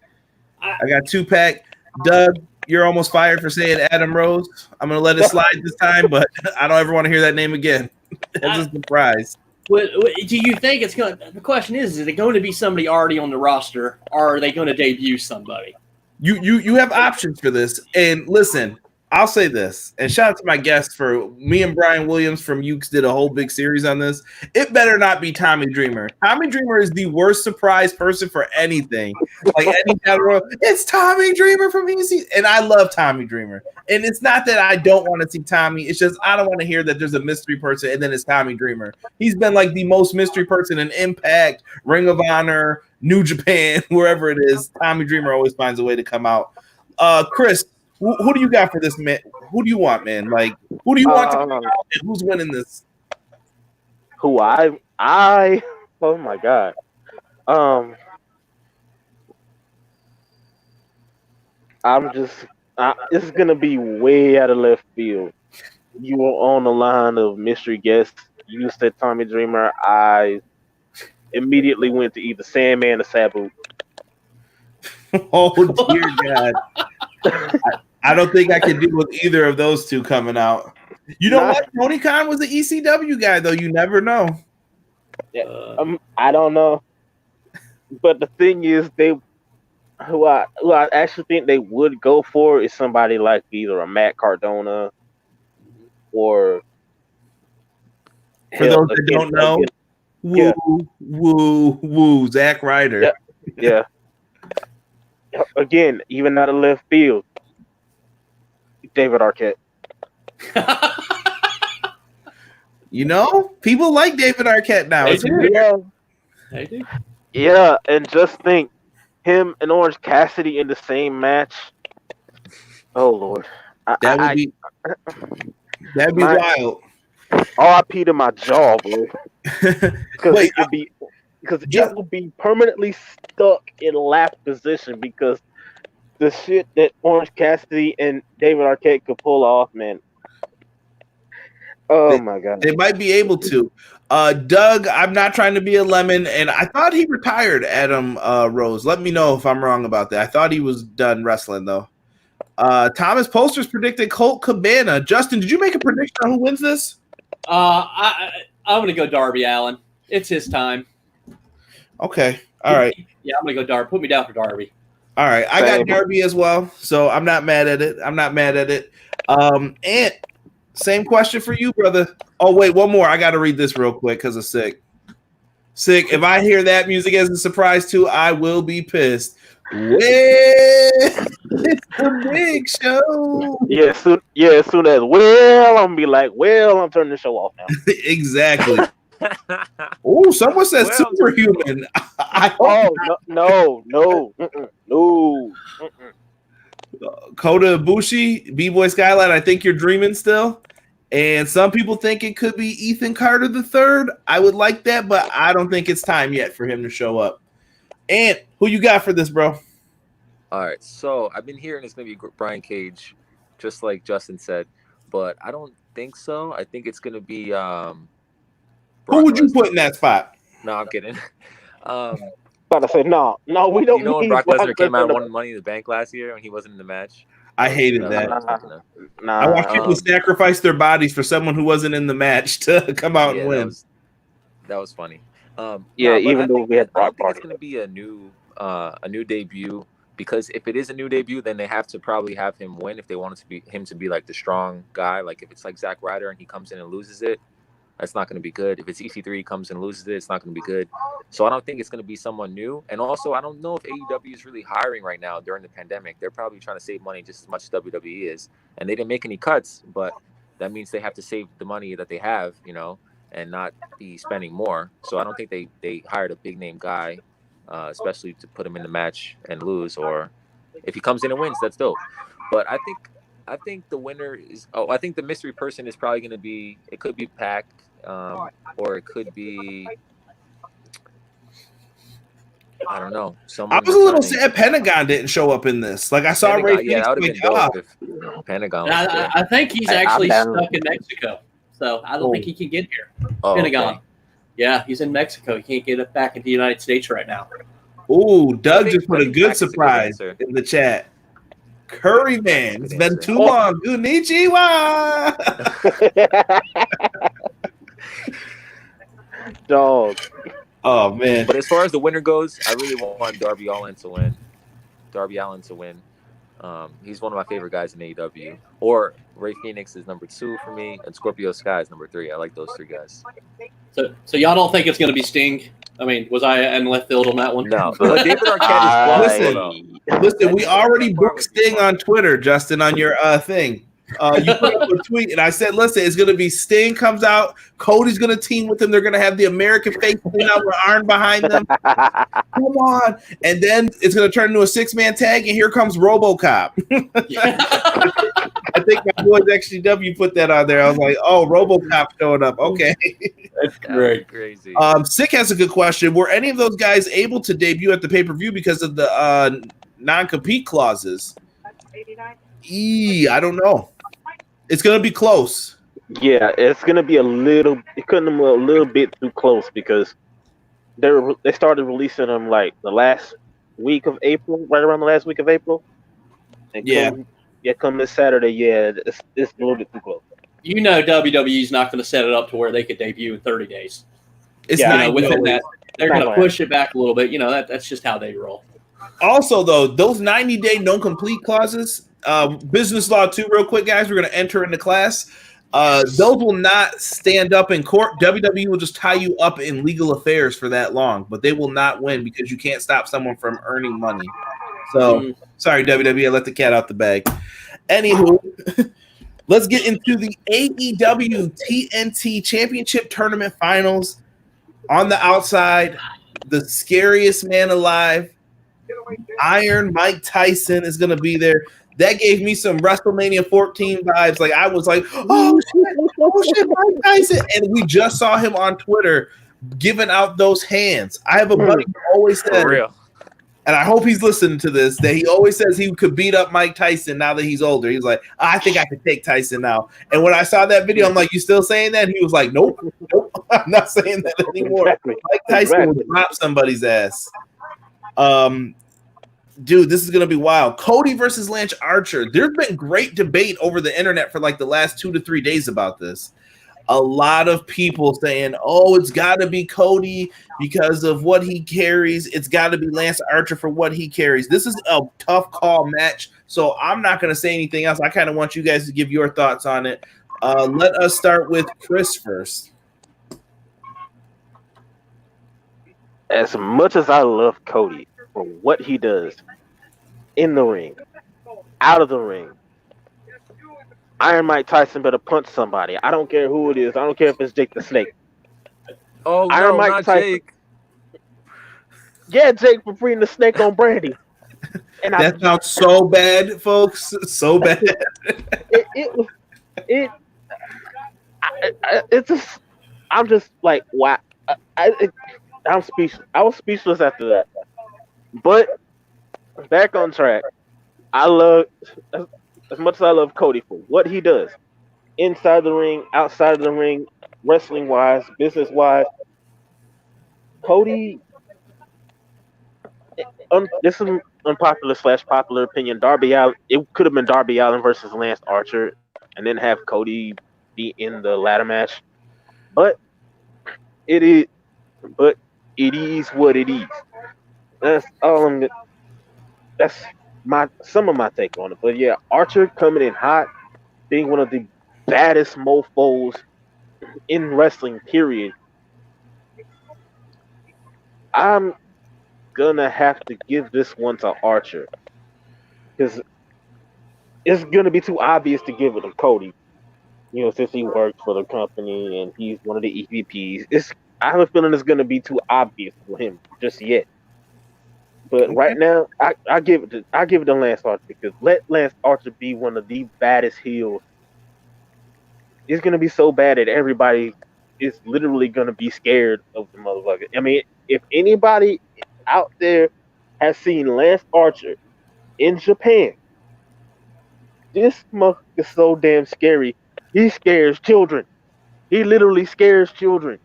I got 2 Pac. Doug, you're almost fired for saying Adam Rose. I'm going to let it slide this time, but I don't ever want to hear that name again. It's a surprise. Do you think it's going to, the question is it going to be somebody already on the roster, or are they going to debut somebody? You have options for this. And listen, I'll say this, and shout out to my guests. For me and Brian Williams from Ukes did a whole big series on this. It better not be Tommy Dreamer. Tommy Dreamer is the worst surprise person for anything. Like any battle, it's Tommy Dreamer from EC, and I love Tommy Dreamer. And it's not that I don't want to see Tommy. It's just I don't want to hear that there's a mystery person and then it's Tommy Dreamer. He's been like the most mystery person in Impact, Ring of Honor, New Japan, wherever it is. Tommy Dreamer always finds a way to come out. Chris, who do you got for this, man? Who do you want, man? Like, who do you want to come out, and who's winning this? Who I oh my god. This is gonna be way out of left field. You were on the line of mystery guests. You said Tommy Dreamer. I immediately went to either Sandman or Sabu. Oh dear God. I don't think I can deal with either of those two coming out. You know what? Tony Khan was an ECW guy, though. You never know. Yeah, I don't know. But the thing is, who I actually think they would go for is somebody like either a Matt Cardona or For those that don't know, woo, Zack Ryder. Yeah. Again, even out of left field, David Arquette. You know, people like David Arquette now. They do. Yeah, and just think, him and Orange Cassidy in the same match. Oh Lord, that'd be wild. R.I.P. to my jaw, bro. Because it would be permanently stuck in lap position because the shit that Orange Cassidy and David Arquette could pull off, man. Oh my God. They might be able to. Doug, I'm not trying to be a lemon, and I thought he retired, Adam Rose. Let me know if I'm wrong about that. I thought he was done wrestling, though. Thomas Posters predicted Colt Cabana. Justin, did you make a prediction on who wins this? I'm going to go Darby Allin. It's his time. Okay. All right. Yeah, I'm going to go Darby. Put me down for Darby. All right. I got Darby as well, so I'm not mad at it. And same question for you, brother. Oh, wait, one more. I got to read this real quick because of Sick. If I hear that music as a surprise, too, I will be pissed. Well, it's the big show. As soon as, I'm going to be like, I'm turning the show off now. Exactly. Oh, someone says superhuman. No. Kota Ibushi, B-Boy Skyline, I think you're dreaming still. And some people think it could be Ethan Carter III. I would like that, but I don't think it's time yet for him to show up. And who you got for this, bro? All right, so I've been hearing it's going to be Brian Cage, just like Justin said, but I don't think so. I think it's going to be who would you put in that spot? No, I'm kidding. About to say, no, we don't. You know when Brock Lesnar came out and won Money in the Bank last year when he wasn't in the match? I hated that. I watched people sacrifice their bodies for someone who wasn't in the match to come out and win. That was funny. Even though we had Brock, I think it's going to be a new debut, because if it is a new debut, then they have to probably have him win if they want him to be like the strong guy. Like if it's like Zack Ryder and he comes in and loses it, that's not going to be good. If it's EC3 comes and loses it, it's not going to be good. So I don't think it's going to be someone new. And also, I don't know if AEW is really hiring right now during the pandemic. They're probably trying to save money just as much as WWE is. And they didn't make any cuts, but that means they have to save the money that they have, and not be spending more. So I don't think they hired a big-name guy, especially to put him in the match and lose. Or if he comes in and wins, that's dope. But I think the winner is... I think the mystery person is probably going to be... It could be Pac. Or it could be, I don't know. I was a little sad Pentagon didn't show up in this. Like I saw Ray Phoenix. Yeah, that would have been dope if Pentagon. I think he's actually stuck in Mexico, so I don't think he can get here. Pentagon. Okay. Yeah, he's in Mexico. He can't get back into the United States right now. Ooh, Doug just put a good surprise in the chat. Curry man, it's been too long. Konnichiwa. Dog. Oh man. But as far as the winner goes, I really want Darby Allin to win. He's one of my favorite guys in AEW. Or Ray Phoenix is number 2 for me, and Scorpio Sky is number 3. I like those 3 guys. So y'all don't think it's going to be Sting? I mean, was I in left field on that one? No. But David Arquette is listen, we already booked Sting on Twitter, Justin, on your thing. You put up a tweet, and I said, listen, it's going to be Sting comes out, Cody's going to team with him, they're going to have the American face thing out with Arn behind them. Come on. And then it's going to turn into a 6-man tag, and here comes RoboCop. I think my boys XGW put that on there. I was like, oh, RoboCop showing up. Okay. That's great. Crazy. Sick has a good question. Were any of those guys able to debut at the pay-per-view because of the non-compete clauses? I don't know. It's going to be close. Yeah, it's going to be a little bit too close because they started releasing them like the last week of April, right around the last week of April. And come this Saturday, it's a little bit too close. WWE's not going to set it up to where they could debut in 30 days. Within that, they're going to push it back a little bit. That's just how they roll. Also, though, those 90-day non-complete clauses, business law too, real quick, guys, we're going to enter into class. Those will not stand up in court. WWE will just tie you up in legal affairs for that long, but they will not win because you can't stop someone from earning money. So, sorry, WWE, I let the cat out the bag. Anywho, let's get into the AEW TNT Championship Tournament Finals. On the outside, the scariest man alive, Iron Mike Tyson, is going to be there. That gave me some WrestleMania 14 vibes. Like, I was like, oh shit, Mike Tyson. And we just saw him on Twitter giving out those hands. I have a buddy who always said, For real. and I hope he's listening to this, that he always says he could beat up Mike Tyson now that he's older. He was like, I think I could take Tyson now. And when I saw that video, I'm like, you still saying that? And he was like, nope, I'm not saying that anymore. Exactly. Mike Tyson will drop somebody's ass. Dude, this is going to be wild. Cody versus Lynch Archer. There's been great debate over the internet for like the last 2 to 3 days about this. A lot of people saying, oh, it's got to be Cody because of what he carries. It's got to be Lance Archer for what he carries. This is a tough call match, so I'm not going to say anything else. I kind of want you guys to give your thoughts on it. Let us start with Chris first. As much as I love Cody for what he does in the ring, out of the ring, Iron Mike Tyson better punch somebody. I don't care who it is. I don't care if it's Jake the Snake. Oh, Iron no, Mike not Tyson. Jake. Yeah, Jake for freeing the snake on Brandy. And That sounds so bad, folks. So bad. It's just, I'm just like, wow. I'm speechless. I was speechless after that. But back on track. I love, as much as I love Cody for what he does inside the ring, outside of the ring, wrestling wise, business wise, Cody. This is unpopular / popular opinion. Darby Allin. It could have been Darby Allin versus Lance Archer, and then have Cody be in the ladder match. But it is. But it is what it is. That's all. That's some of my take on it. But yeah, Archer coming in hot, being one of the baddest mofos in wrestling. Period. I'm gonna have to give this one to Archer because it's gonna be too obvious to give it to Cody. You know, since he works for the company and he's one of the EVPs, I have a feeling it's gonna be too obvious for him just yet. But right now, I give it to Lance Archer because let Lance Archer be one of the baddest heels. It's gonna be so bad that everybody is literally gonna be scared of the motherfucker. I mean, if anybody out there has seen Lance Archer in Japan, this motherfucker is so damn scary. He scares children. He literally scares children.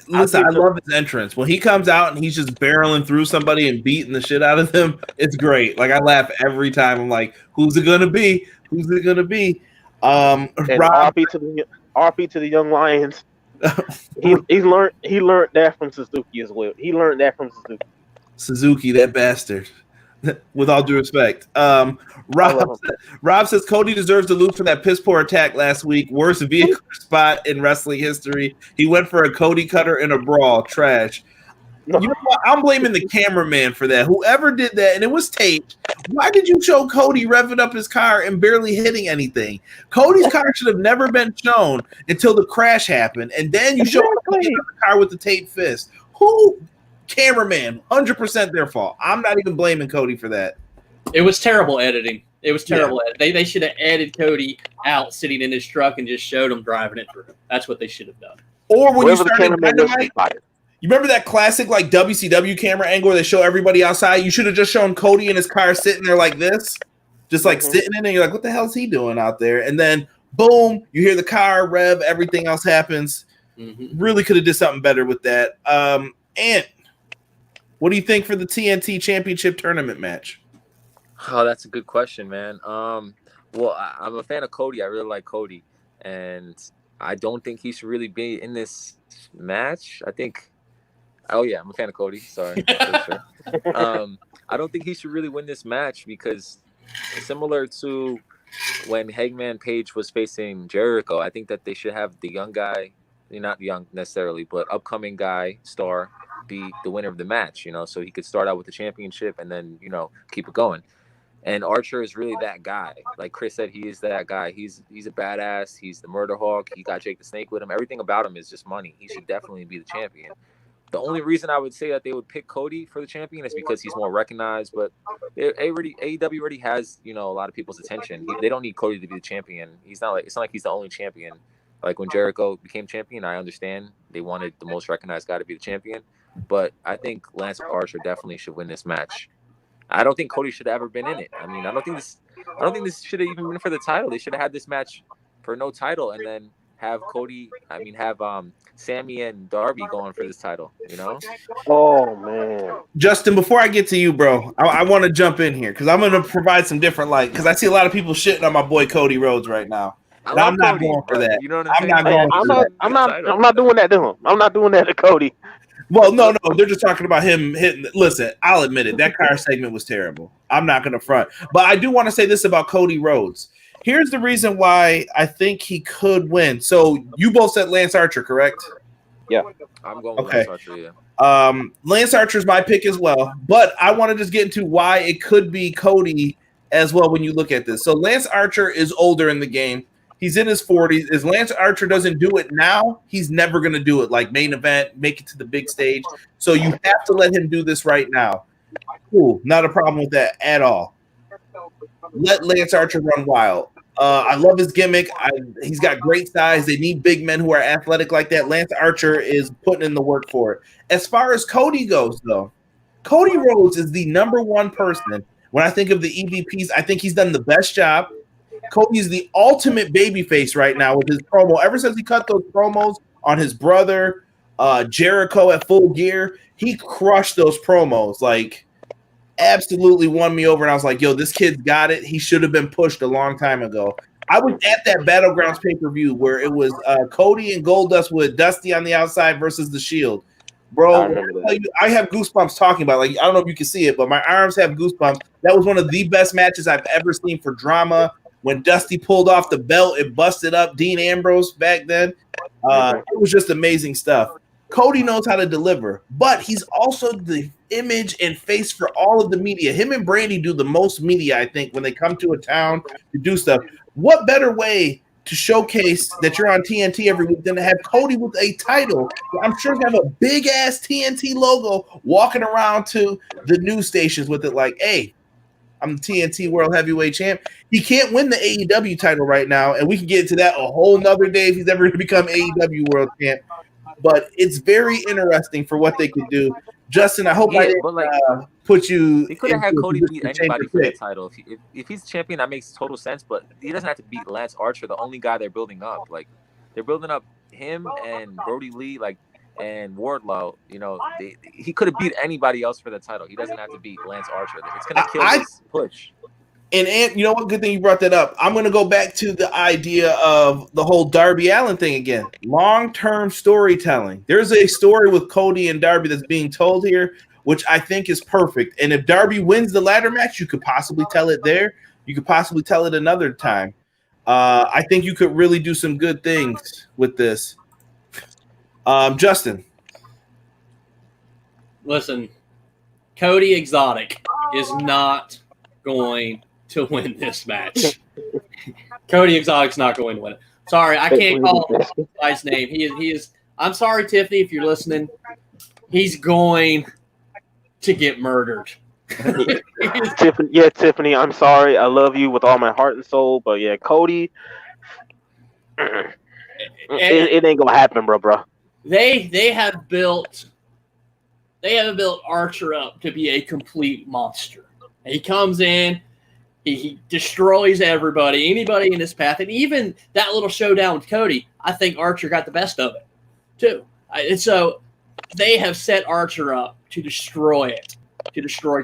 Listen, I love his entrance. When he comes out and he's just barreling through somebody and beating the shit out of them, it's great. Like, I laugh every time. I'm like, who's it gonna be? Who's it gonna be? And Rob, RP to the young lions. He learned that from Suzuki as well. He learned that from Suzuki, that bastard. With all due respect, Rob says Cody deserves to lose for that piss poor attack last week. Worst vehicle spot in wrestling history. He went for a Cody cutter in a brawl. Trash. You know what? I'm blaming the cameraman for that. Whoever did that, and it was taped. Why did you show Cody revving up his car and barely hitting anything? Cody's car should have never been shown until the crash happened, and then you show the car with the taped fist. Who? Cameraman, 100% their fault. I'm not even blaming Cody for that. It was terrible editing. It was terrible. Yeah. They should have edited Cody out sitting in his truck and just showed him driving it through. That's what they should have done. Or when you started Dynamite, you remember that classic like WCW camera angle where they show everybody outside? You should have just shown Cody in his car sitting there like this, just like sitting in it. And you're like, what the hell is he doing out there? And then boom, you hear the car rev, everything else happens. Really could have did something better with that. And what do you think for the TNT Championship Tournament match? Oh, that's a good question, man. Well, I'm a fan of Cody. I really like Cody, and I don't think he should really be in this match. I think Oh yeah, I'm a fan of Cody. Sorry. For sure. I don't think he should really win this match because similar to when Hangman Page was facing Jericho, I think that they should have the young guy, not young necessarily, but upcoming guy, star, be the winner of the match, so he could start out with the championship and then, keep it going. And Archer is really that guy. Like Chris said, he is that guy. He's a badass. He's the murder hawk. He got Jake the Snake with him. Everything about him is just money. He should definitely be the champion. The only reason I would say that they would pick Cody for the champion is because he's more recognized. But AEW already has, a lot of people's attention. They don't need Cody to be the champion. It's not like he's the only champion. Like when Jericho became champion, I understand they wanted the most recognized guy to be the champion. But I think Lance Archer definitely should win this match. I don't think Cody should have ever been in it. I mean, I don't think this should have even been for the title. They should have had this match for no title and then have Sammy and Darby going for this title, Oh, man. Justin, before I get to you, bro, I want to jump in here because I'm going to provide some different light because I see a lot of people shitting on my boy Cody Rhodes right now. And I'm not going for that. You know what I'm saying? I'm not doing that to him. I'm not doing that to Cody. Well, no, they're just talking about him hitting. Listen, I'll admit it. That car segment was terrible. I'm not going to front. But I do want to say this about Cody Rhodes. Here's the reason why I think he could win. So you both said Lance Archer, correct? Yeah. I'm going with Lance Archer, yeah. Lance Archer's my pick as well. But I want to just get into why it could be Cody as well when you look at this. So Lance Archer is older in the game. He's in his 40s. If Lance Archer doesn't do it now, he's never going to do it. Like main event, make it to the big stage. So you have to let him do this right now. Cool. Not a problem with that at all. Let Lance Archer run wild. I love his gimmick. He's got great size. They need big men who are athletic like that. Lance Archer is putting in the work for it. As far as Cody goes, though, Cody Rhodes is the number one person. When I think of the EVPs, I think he's done the best job. Cody's the ultimate babyface right now with his promo. Ever since he cut those promos on his brother, Jericho at Full Gear, he crushed those promos. Like, absolutely won me over. And I was like, yo, this kid's got it. He should have been pushed a long time ago. I was at that Battlegrounds pay-per-view where it was Cody and Goldust with Dusty on the outside versus The Shield. Bro, I have goosebumps talking about it. Like, I don't know if you can see it, but my arms have goosebumps. That was one of the best matches I've ever seen for drama. When Dusty pulled off the belt, it busted up Dean Ambrose back then. It was just amazing stuff. Cody knows how to deliver, but he's also the image and face for all of the media. Him and Brady do the most media, I think, when they come to a town to do stuff. What better way to showcase that you're on TNT every week than to have Cody with a title? I'm sure they have a big-ass TNT logo walking around to the news stations with it like, hey, I'm the TNT World Heavyweight Champ. He can't win the AEW title right now, and we can get into that a whole nother day if he's ever going to become AEW World Champ. But it's very interesting for what they could do. Justin, I hope I didn't put you. He could have had Cody beat anybody for the title. If he's champion, that makes total sense. But he doesn't have to beat Lance Archer, the only guy they're building up. Like they're building up him and Brodie Lee, and Wardlow. He could have beat anybody else for the title. He doesn't have to beat Lance Archer. It's gonna kill his push. And you know what? Good thing you brought that up. I'm going to go back to the idea of the whole Darby Allin thing again. Long-term storytelling. There's a story with Cody and Darby that's being told here, which I think is perfect. And if Darby wins the ladder match, you could possibly tell it there. You could possibly tell it another time. I think you could really do some good things with this. Justin. Listen, Cody Exotic is not going to win this match. Cody Exotic's not going to win it. Sorry, I can't call him the guy's name. He is. I'm sorry, Tiffany, if you're listening. He's going to get murdered. Tiffany, I'm sorry. I love you with all my heart and soul, but yeah, Cody, it ain't gonna happen, bro. They have built Archer up to be a complete monster. He comes in, he destroys everybody, anybody in his path, and even that little showdown with Cody, I think Archer got the best of it, too. And so they have set Archer up to destroy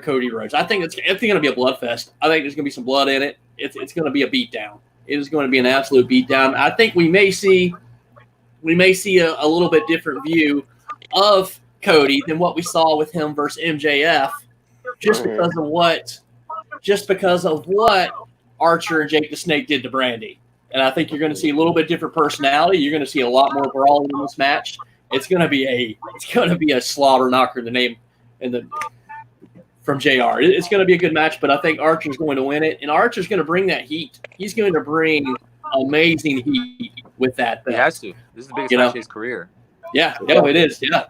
Cody Rhodes. I think it's going to be a bloodfest. I think there's going to be some blood in it. It's going to be a beatdown. It is going to be an absolute beatdown. I think we may see a little bit different view of Cody than what we saw with him versus MJF, just because of what Archer and Jake the Snake did to Brandy. And I think you're going to see a little bit different personality. You're going to see a lot more brawling in this match. It's going to be a slaughter knocker from JR. It's going to be a good match, but I think Archer's going to win it, and Archer's going to bring that heat. He's going to bring amazing heat with that. He has to. This is the biggest match of his career. Yeah, it is. Yeah.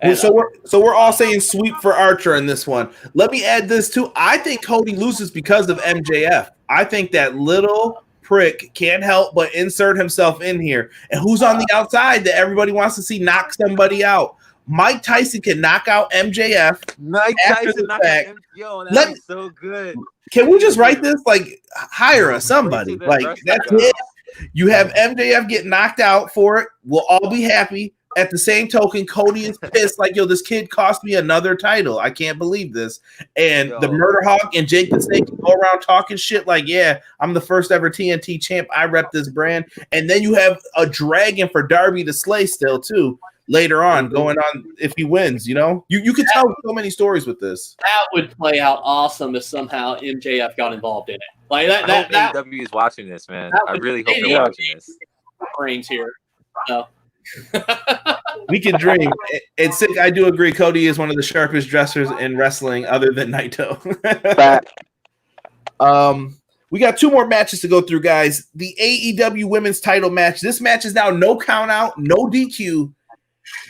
And, so we're all saying sweep for Archer in this one. Let me add this too. I think Cody loses because of MJF. I think that little prick can't help but insert himself in here. And who's on the outside that everybody wants to see knock somebody out? Mike Tyson can knock out MJF. Mike Tyson knock out MJF. Yo, that's so good. Can we just write this? Like, hire us, somebody. Like, that's it. You have MJF get knocked out for it. We'll all be happy. At the same token, Cody is pissed. Like, yo, this kid cost me another title. I can't believe this. And the Murder Hawk and Jake the Snake go around talking shit like, yeah, I'm the first ever TNT champ. I rep this brand. And then you have a dragon for Darby to slay still, too, later on, going on if he wins, you know? You could tell so many stories with this. That would play out awesome if somehow MJF got involved in it. Like that AEW is watching this, man. I really hope they're watching this. Brains here. So. We can dream. It's sick. I do agree. Cody is one of the sharpest dressers in wrestling, other than Naito. We got 2 more matches to go through, guys. The AEW Women's Title match. This match is now no count out, no DQ.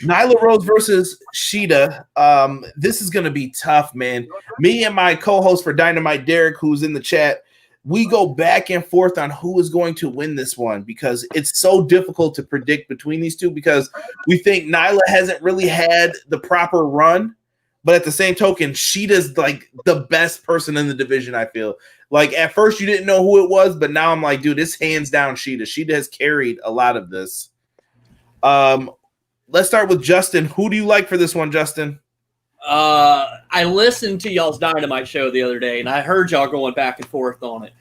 Nyla Rose versus Shida. This is going to be tough, man. Me and my co-host for Dynamite, Derek, who's in the chat, we go back and forth on who is going to win this one because it's so difficult to predict between these two because we think Nyla hasn't really had the proper run, but at the same token, Shida's like the best person in the division, I feel. Like at first you didn't know who it was, but now I'm like, dude, it's hands down Shida. Shida has carried a lot of this. Let's start with Justin. Who do you like for this one, Justin? I listened to y'all's Dynamite show the other day, and I heard y'all going back and forth on it.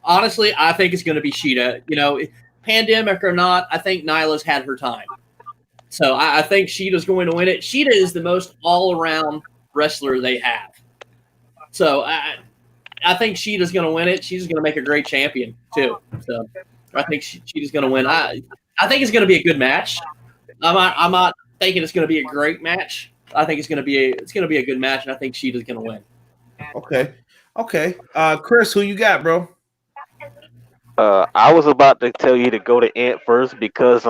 Honestly, I think it's going to be Shida. You know, pandemic or not, I think Nyla's had her time. So I think Shida's going to win it. Shida is the most all-around wrestler they have. So I think Shida's going to win it. She's going to make a great champion, too. So I think Shida's going to win. I think it's going to be a good match. I'm not thinking it's going to be a great match. I think it's going to be a good match, and I think Shida's going to win. Okay. Chris, who you got, bro? I was about to tell you to go to Ant first because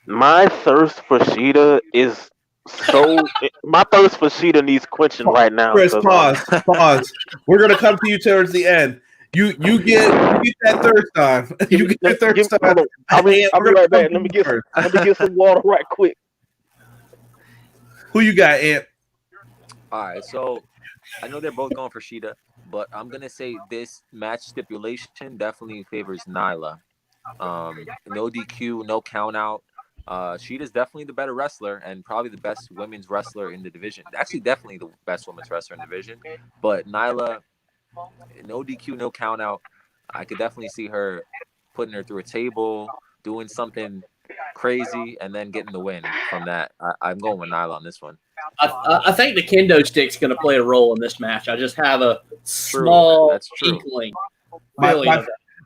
my thirst for Shida is so. My thirst for Shida needs quenching right now. Chris, pause. We're gonna come to you towards the end. You get that thirst on. You get that thirst on. I'll be right back. Let me get some water right quick. Who you got, Ant? All right, so I know they're both going for Shida, but I'm gonna say this match stipulation definitely favors Nyla. No DQ, no count out. Shida's definitely the better wrestler and probably the best women's wrestler in the division. Actually, definitely the best women's wrestler in the division. But Nyla, no DQ, no count out. I could definitely see her putting her through a table, doing something crazy, and then getting the win from that. I'm going with Nyla on this one. I think the kendo stick's going to play a role in this match. I just have a small inkling.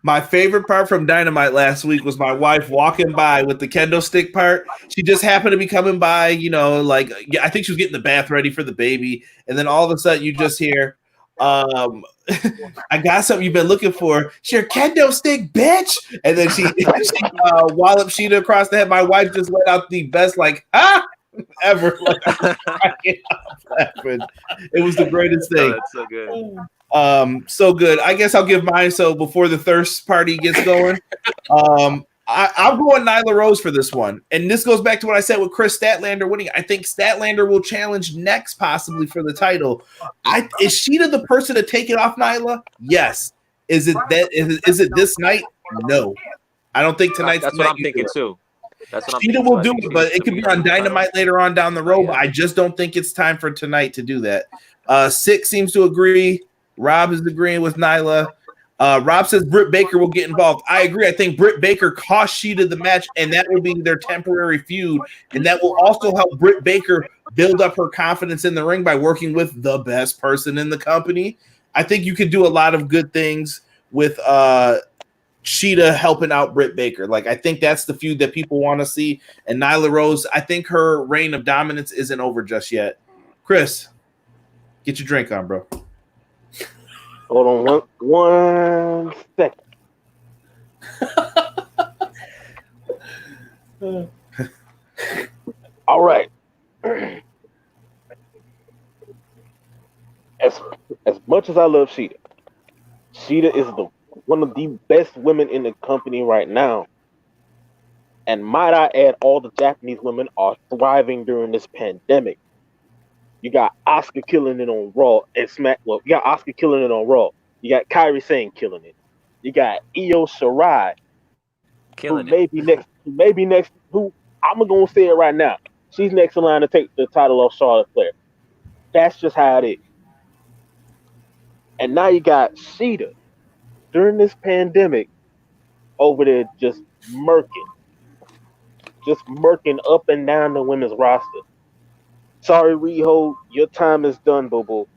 My favorite part from Dynamite last week was my wife walking by with the kendo stick part. She just happened to be coming by, you know, like I think she was getting the bath ready for the baby, and then all of a sudden you just hear, I got something you've been looking for. Your kendo stick, bitch. And then she walloped Shida across the head. My wife just let out the best, like, ever. Like, it was the greatest thing. Oh, that's so good. So good. I guess I'll give mine. So before the thirst party gets going, I'm going Nyla Rose for this one. And this goes back to what I said with Chris Statlander winning. I think Statlander will challenge next possibly for the title. Is Shida the person to take it off Nyla? Yes. Is it this night? No. I don't think tonight's That's what I'm thinking too. Shida will do it, but it could be on Dynamite later on down the road. But I just don't think it's time for tonight to do that. Six seems to agree. Rob is agreeing with Nyla. Rob says Britt Baker will get involved. I agree. I think Britt Baker cost Shida the match, and that will be their temporary feud. And that will also help Britt Baker build up her confidence in the ring by working with the best person in the company. I think you could do a lot of good things with Shida helping out Britt Baker. Like, I think that's the feud that people want to see. And Nyla Rose, I think her reign of dominance isn't over just yet. Chris, get your drink on, bro. Hold on one second. All right. As much as I love Shida, Shida is one of the best women in the company right now. And might I add, all the Japanese women are thriving during this pandemic. You got Asuka killing it on Raw and SmackDown. Well, you got Asuka killing it on Raw. You got Kairi Sane killing it. You got Io Shirai killing who may be next. Who I'm gonna say it right now. She's next in line to take the title off Charlotte Flair. That's just how it is. And now you got Shida during this pandemic over there just murking up and down the women's roster. Sorry, Riho, your time is done, boo-boo.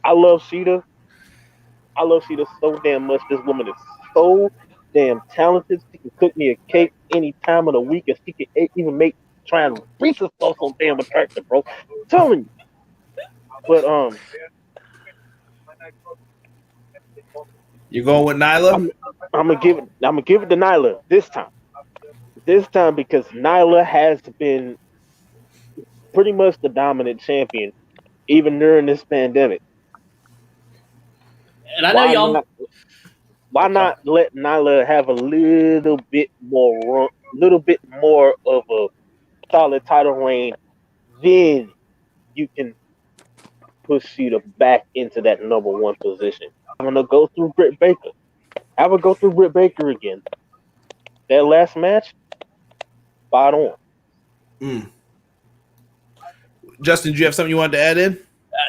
I love Shida. I love Shida so damn much. This woman is so damn talented. She can cook me a cake any time of the week, and she can even try and reach herself so damn attractive, bro. I'm telling you. But you going with Nyla? I'm gonna give it to Nyla this time. This time because Nyla has been pretty much the dominant champion even during this pandemic. And I know why not let Nyla have a little bit more of a solid title reign? Then you can push Shida back into that number one position. I'm gonna go through Britt Baker. I would go through Britt Baker again. That last match, spot on. Justin, do you have something you wanted to add in?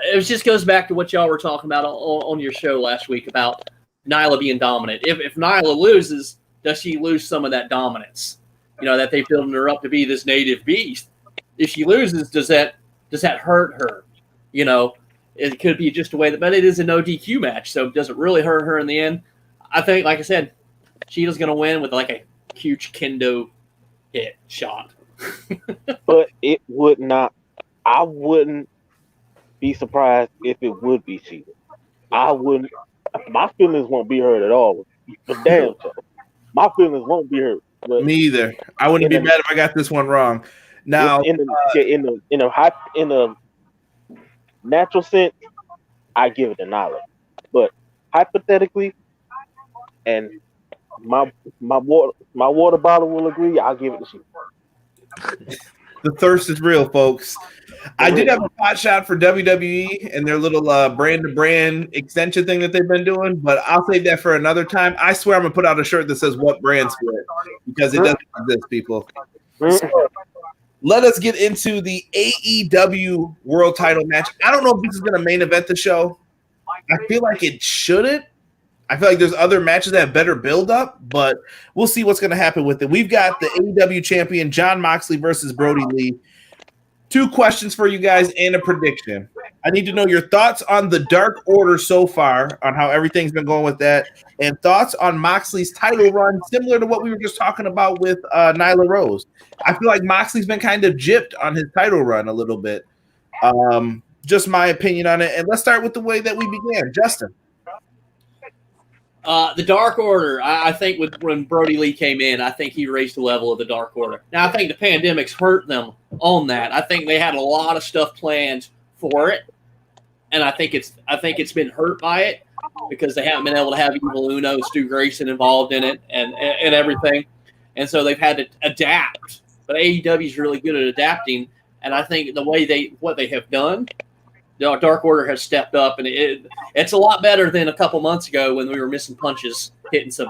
It just goes back to what y'all were talking about on your show last week about Nyla being dominant. If Nyla loses, does she lose some of that dominance? You know, that they've built her up to be this native beast. If she loses, does that hurt her? You know, it could be just a way but it is a no DQ match, so does it really hurt her in the end? I think, like I said, Shida's going to win with like a huge kendo hit shot. But it would not. I wouldn't be surprised if it would be Shida. I wouldn't. My feelings won't be hurt at all. But damn, my feelings won't be hurt. But me either. I wouldn't be mad if I got this one wrong. Now, in a natural sense, I give it to Nyla. But hypothetically, and my water bottle will agree, I'll give it to Shida. The thirst is real, folks. I did have a pot shot for WWE and their little brand-to-brand extension thing that they've been doing, but I'll save that for another time. I swear I'm going to put out a shirt that says what brand split because it doesn't exist, people. So, let us get into the AEW World Title match. I don't know if this is going to main event the show. I feel like it shouldn't. I feel like there's other matches that have better build up, but we'll see what's going to happen with it. We've got the AEW champion, Jon Moxley versus Brodie Lee. 2 questions for you guys and a prediction. I need to know your thoughts on the Dark Order so far, on how everything's been going with that, and thoughts on Moxley's title run, similar to what we were just talking about with Nyla Rose. I feel like Moxley's been kind of gypped on his title run a little bit. Just my opinion on it. And let's start with the way that we began. Justin. The Dark Order, I think when Brodie Lee came in, I think he raised the level of the Dark Order. Now, I think the pandemic's hurt them on that. I think they had a lot of stuff planned for it, and I think it's been hurt by it because they haven't been able to have Evil Uno, Stu Grayson involved in it and everything, and so they've had to adapt. But AEW is really good at adapting, and I think the way what they have done, the Dark Order has stepped up, and it's a lot better than a couple months ago when we were missing punches, hitting some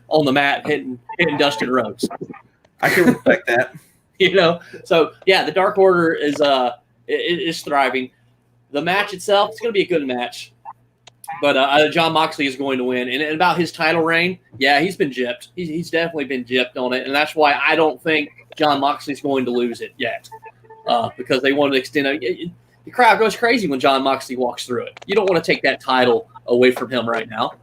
on the mat, hitting Dustin Rhodes. I can respect that. You know, so yeah, the Dark Order is thriving. The match itself, it's going to be a good match. But Jon Moxley is going to win. And about his title reign, yeah, he's been gypped. He's definitely been gypped on it. And that's why I don't think Jon Moxley's going to lose it yet. Because they want to extend it. The crowd goes crazy when Jon Moxley walks through it. You don't want to take that title away from him right now.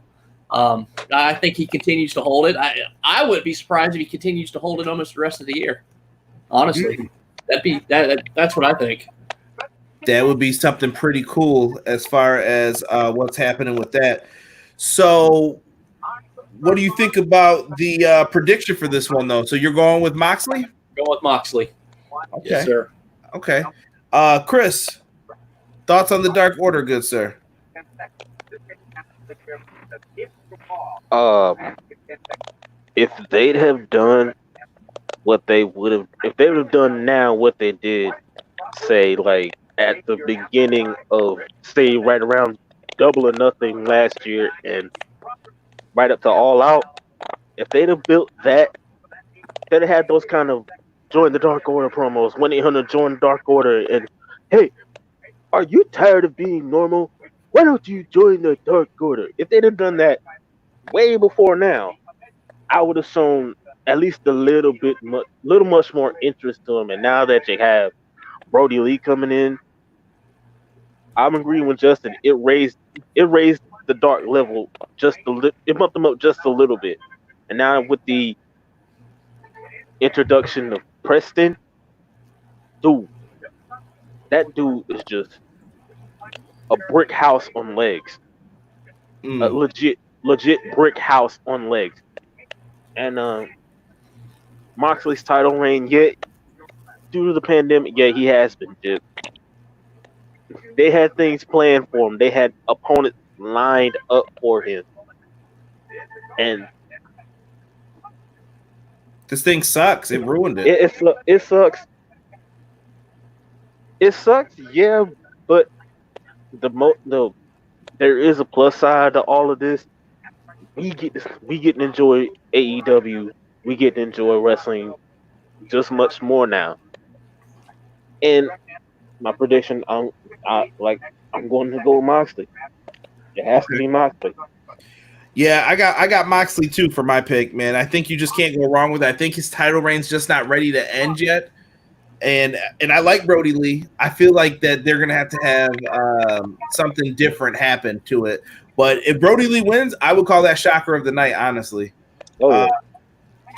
I think he continues to hold it. I wouldn't be surprised if he continues to hold it almost the rest of the year. Honestly, that's what I think. That would be something pretty cool as far as what's happening with that. So, what do you think about the prediction for this one, though? So you're going with Moxley? Going with Moxley. Okay. Yes, sir. Okay. Chris, thoughts on the Dark Order, good sir? If they'd have done what they would have, if they would have done now what they did, say like at the beginning of, say right around Double or Nothing last year and right up to All Out, if they'd have built that, they'd have had those kind of join the Dark Order promos, 1-800 join the Dark Order, and hey, are you tired of being normal? Why don't you join the Dark Order? If they'd have done that way before now, I would have shown at least a little much more interest to them. And now that you have Brodie Lee coming in, I'm agreeing with Justin. It raised the Dark level it bumped them up just a little bit. And now with the introduction of Preston, that dude is just a brick house on legs. A legit brick house on legs. And Moxley's title reign, due to the pandemic, he has been gypped. They had things planned for him. They had opponents lined up for him. And this thing sucks. It ruined it. It sucks. It sucks, yeah, but there is a plus side to all of this. We get to enjoy AEW. We get to enjoy wrestling just much more now. And my prediction, I'm going to go with Moxley. It has to be Moxley. Yeah, I got Moxley too for my pick, man. I think you just can't go wrong with it. I think his title reign's just not ready to end yet. And I like Brodie Lee. I feel like that they're gonna have to have something different happen to it. But if Brodie Lee wins, I would call that shocker of the night, honestly. Oh yeah.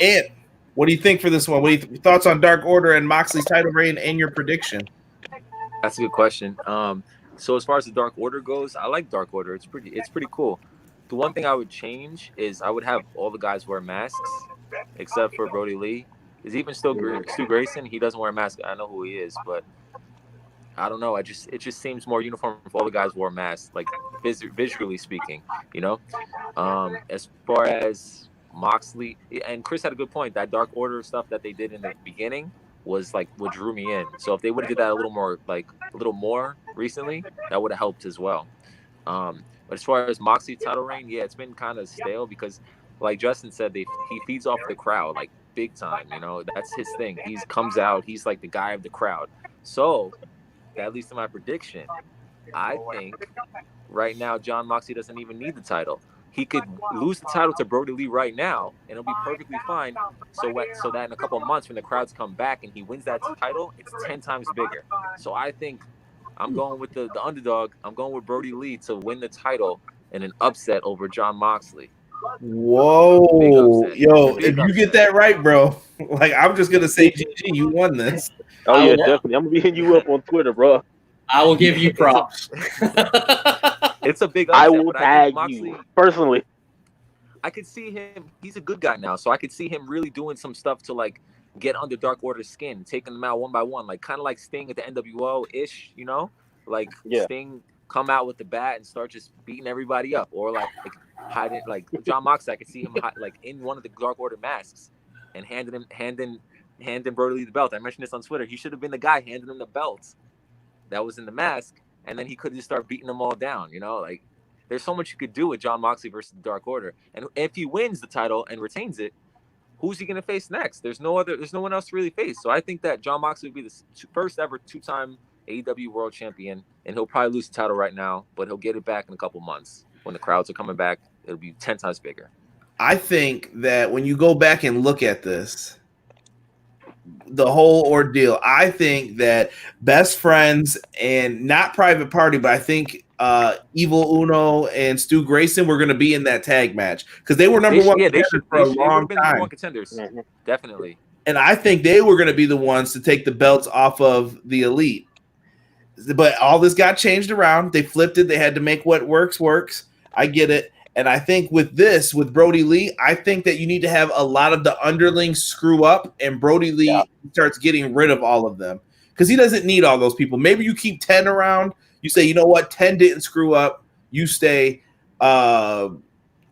And what do you think for this one? What thoughts on Dark Order and Moxley's title reign and your prediction? That's a good question. So as far as the Dark Order goes, I like Dark Order. It's pretty cool. The one thing I would change is I would have all the guys wear masks, except for Brodie Lee. Is even still Stu Grayson? He doesn't wear a mask. I know who he is, but I don't know. It just seems more uniform if all the guys wore masks, like visually speaking, you know. As far as Moxley, and Chris had a good point. That Dark Order stuff that they did in the beginning was like what drew me in. So if they would have did that a little more recently, that would have helped as well. But as far as Moxley title reign, it's been kind of stale because, like Justin said, he feeds off the crowd like big time. You know, that's his thing. He comes out, he's like the guy of the crowd. So that leads to my prediction. I think right now Jon Moxley doesn't even need the title. He could lose the title to Brodie Lee right now, and it'll be perfectly fine. So that in a couple of months, when the crowds come back and he wins that title, it's 10 times bigger. So I think I'm going with the underdog. I'm going with Brodie Lee to win the title in an upset over Jon Moxley. Whoa, yo! If you get that right, bro, like I'm just gonna say, GG, you won this. Oh yeah, definitely. I'm gonna be hitting you up on Twitter, bro. I will give you props. It's a big upset. I will tag you personally. I could see him. He's a good guy now, so I could see him really doing some stuff to like get under Dark Order's skin, taking them out one by one, like kind of like Sting at the NWO ish, you know, like Sting come out with the bat and start just beating everybody up, or like hiding like Jon Moxley. I could see him like in one of the Dark Order masks and handing Brodie Lee the belt. I mentioned this on Twitter. He should have been the guy handing him the belt that was in the mask, and then he could just start beating them all down. You know, like there's so much you could do with Jon Moxley versus the Dark Order, and if he wins the title and retains it, who's he going to face next? There's no one else to really face. So I think that Jon Moxley will be the first ever 2-time AEW World Champion, and he'll probably lose the title right now, but he'll get it back in a couple months. when the crowds are coming back, it'll be 10 times bigger. I think that when you go back and look at this, the whole ordeal, I think that Best Friends and not Private Party, but I think Evil Uno and Stu Grayson were going to be in that tag match because they were number one. Yeah, they should for a they long have been time. number one contenders. Mhm. Definitely. And I think they were going to be the ones to take the belts off of the Elite. But all this got changed around. They flipped it. They had to make what works. I get it. And I think with this, with Brodie Lee, I think that you need to have a lot of the underlings screw up, and Brodie Lee starts getting rid of all of them because he doesn't need all those people. Maybe you keep 10 around. You say, you know what, 10 didn't screw up. You stay.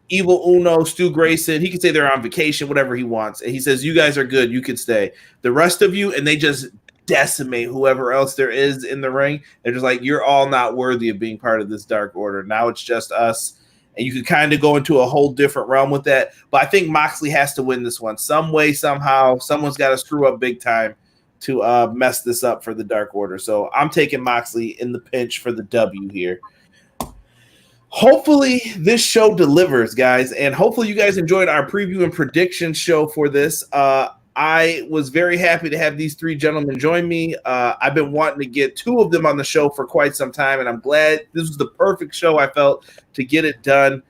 Evil Uno, Stu Grayson, he can say they're on vacation, whatever he wants. And he says, you guys are good. You can stay. The rest of you, and they just decimate whoever else there is in the ring. They're just like, you're all not worthy of being part of this Dark Order. Now it's just us. And you can kind of go into a whole different realm with that. But I think Moxley has to win this one. Some way, somehow, someone's got to screw up big time to mess this up for the Dark Order. So I'm taking Moxley in the pinch for the W here. Hopefully this show delivers, guys. And hopefully you guys enjoyed our preview and prediction show for this. I was very happy to have these three gentlemen join me. I've been wanting to get two of them on the show for quite some time, and I'm glad this was the perfect show, I felt, to get it done.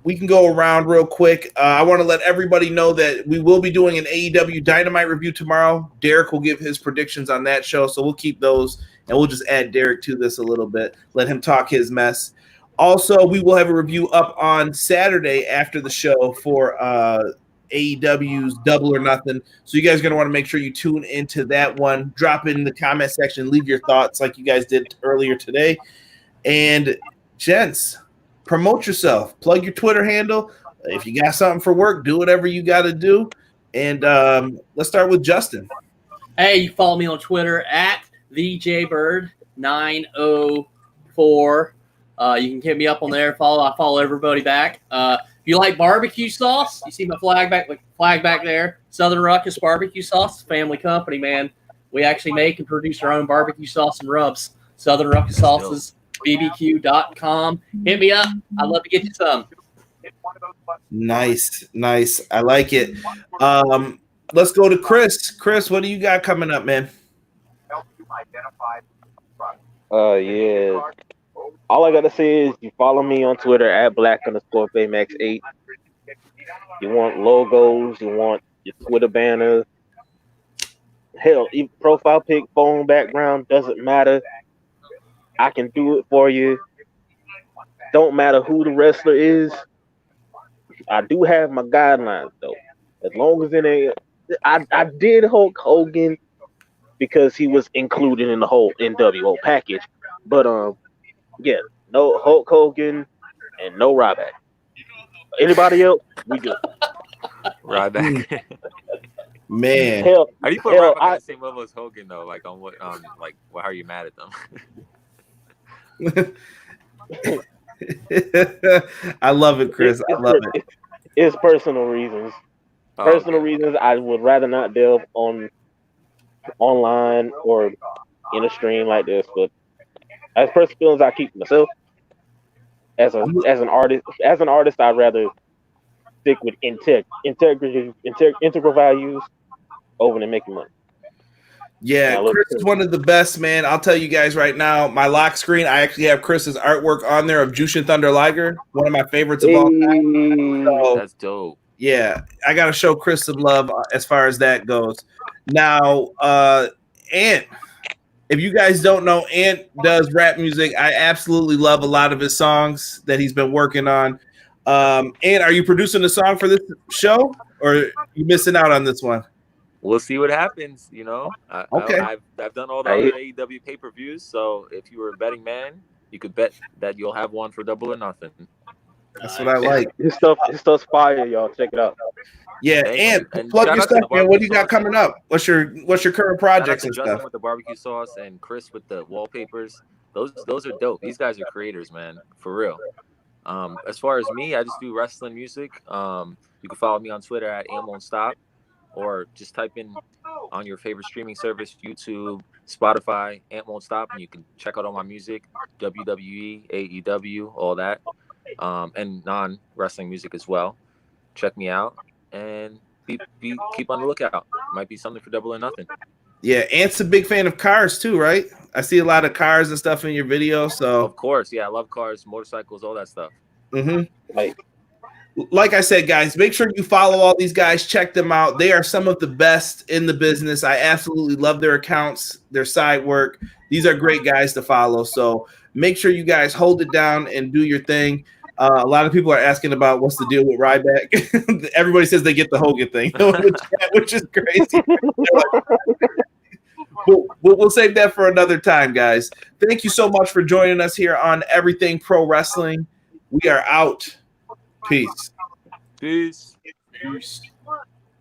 We can go around real quick. I want to let everybody know that we will be doing an AEW Dynamite review tomorrow. Derek will give his predictions on that show, so we'll keep those, and we'll just add Derek to this a little bit, let him talk his mess. Also, we will have a review up on Saturday after the show for AEW's Double or Nothing. So you guys are going to want to make sure you tune into that one. Drop in the comment section. Leave your thoughts like you guys did earlier today. And gents, promote yourself. Plug your Twitter handle. If you got something for work, do whatever you got to do. And let's start with Justin. Hey, you follow me on Twitter at TheJBird904. You can hit me up on there. I follow everybody back. If you like barbecue sauce, you see my flag back there. Southern Ruckus Barbecue Sauce, family company, man. We actually make and produce our own barbecue sauce and rubs. Southern Ruckus Sauces, bbq.com. Hit me up. I'd love to get you some. Nice. I like it. Let's go to Chris. Chris, what do you got coming up, man? Yeah. All I gotta say is you follow me on Twitter at @black_Baymax8. You want logos, you want your Twitter banners. Hell, even profile pic, phone background, doesn't matter. I can do it for you. Don't matter who the wrestler is. I do have my guidelines though. As long as it ain't, I did Hulk Hogan because he was included in the whole NWO package. But yeah, no Hulk Hogan and no Ryback. Anybody else? We good. Ryback. Man, Hell, How do you put Ryback on the same level as Hogan though? Like on what? Like, how are you mad at them? I love it, Chris. I love it. It's personal reasons. Reasons. I would rather not delve online or in a stream like this. But as personal feelings, I keep to myself. As an artist, I'd rather stick with integral values over than making money. Yeah, Chris is one of the best, man. I'll tell you guys right now, my lock screen, I actually have Chris's artwork on there of Jushin Thunder Liger, one of my favorites of all time. So, that's dope. Yeah, I got to show Chris some love as far as that goes. Now, Ant, if you guys don't know, Ant does rap music. I absolutely love a lot of his songs that he's been working on. Ant, are you producing a song for this show, or are you missing out on this one? We'll see what happens. You know, Okay. I've done all the other AEW pay-per-views, so if you were a betting man, you could bet that you'll have one for Double or Nothing. That's what I like. His stuff's fire, y'all. Check it out. Yeah, and plug your stuff, man. What do you got coming up? What's your current projects and Justin stuff? with the barbecue sauce and Chris with the wallpapers. Those are dope. These guys are creators, man, for real. As far as me, I just do wrestling music. You can follow me on Twitter at @AimWon'tStop, or just type in on your favorite streaming service, YouTube, Spotify, Ant Won't Stop, and you can check out all my music, WWE, AEW, all that, and non-wrestling music as well. Check me out and keep on the lookout. Might be something for Double or Nothing. Yeah, Ant's a big fan of cars too, right? I see a lot of cars and stuff in your video. So of course, yeah, I love cars, motorcycles, all that stuff. Like I said, guys, make sure you follow all these guys. Check them out. They are some of the best in the business. I absolutely love their accounts, their side work. These are great guys to follow. So make sure you guys hold it down and do your thing. A lot of people are asking about what's the deal with Ryback. Everybody says they get the Hogan thing, which is crazy. We'll save that for another time, guys. Thank you so much for joining us here on Everything Pro Wrestling. We are out. Peace. Peace. Peace.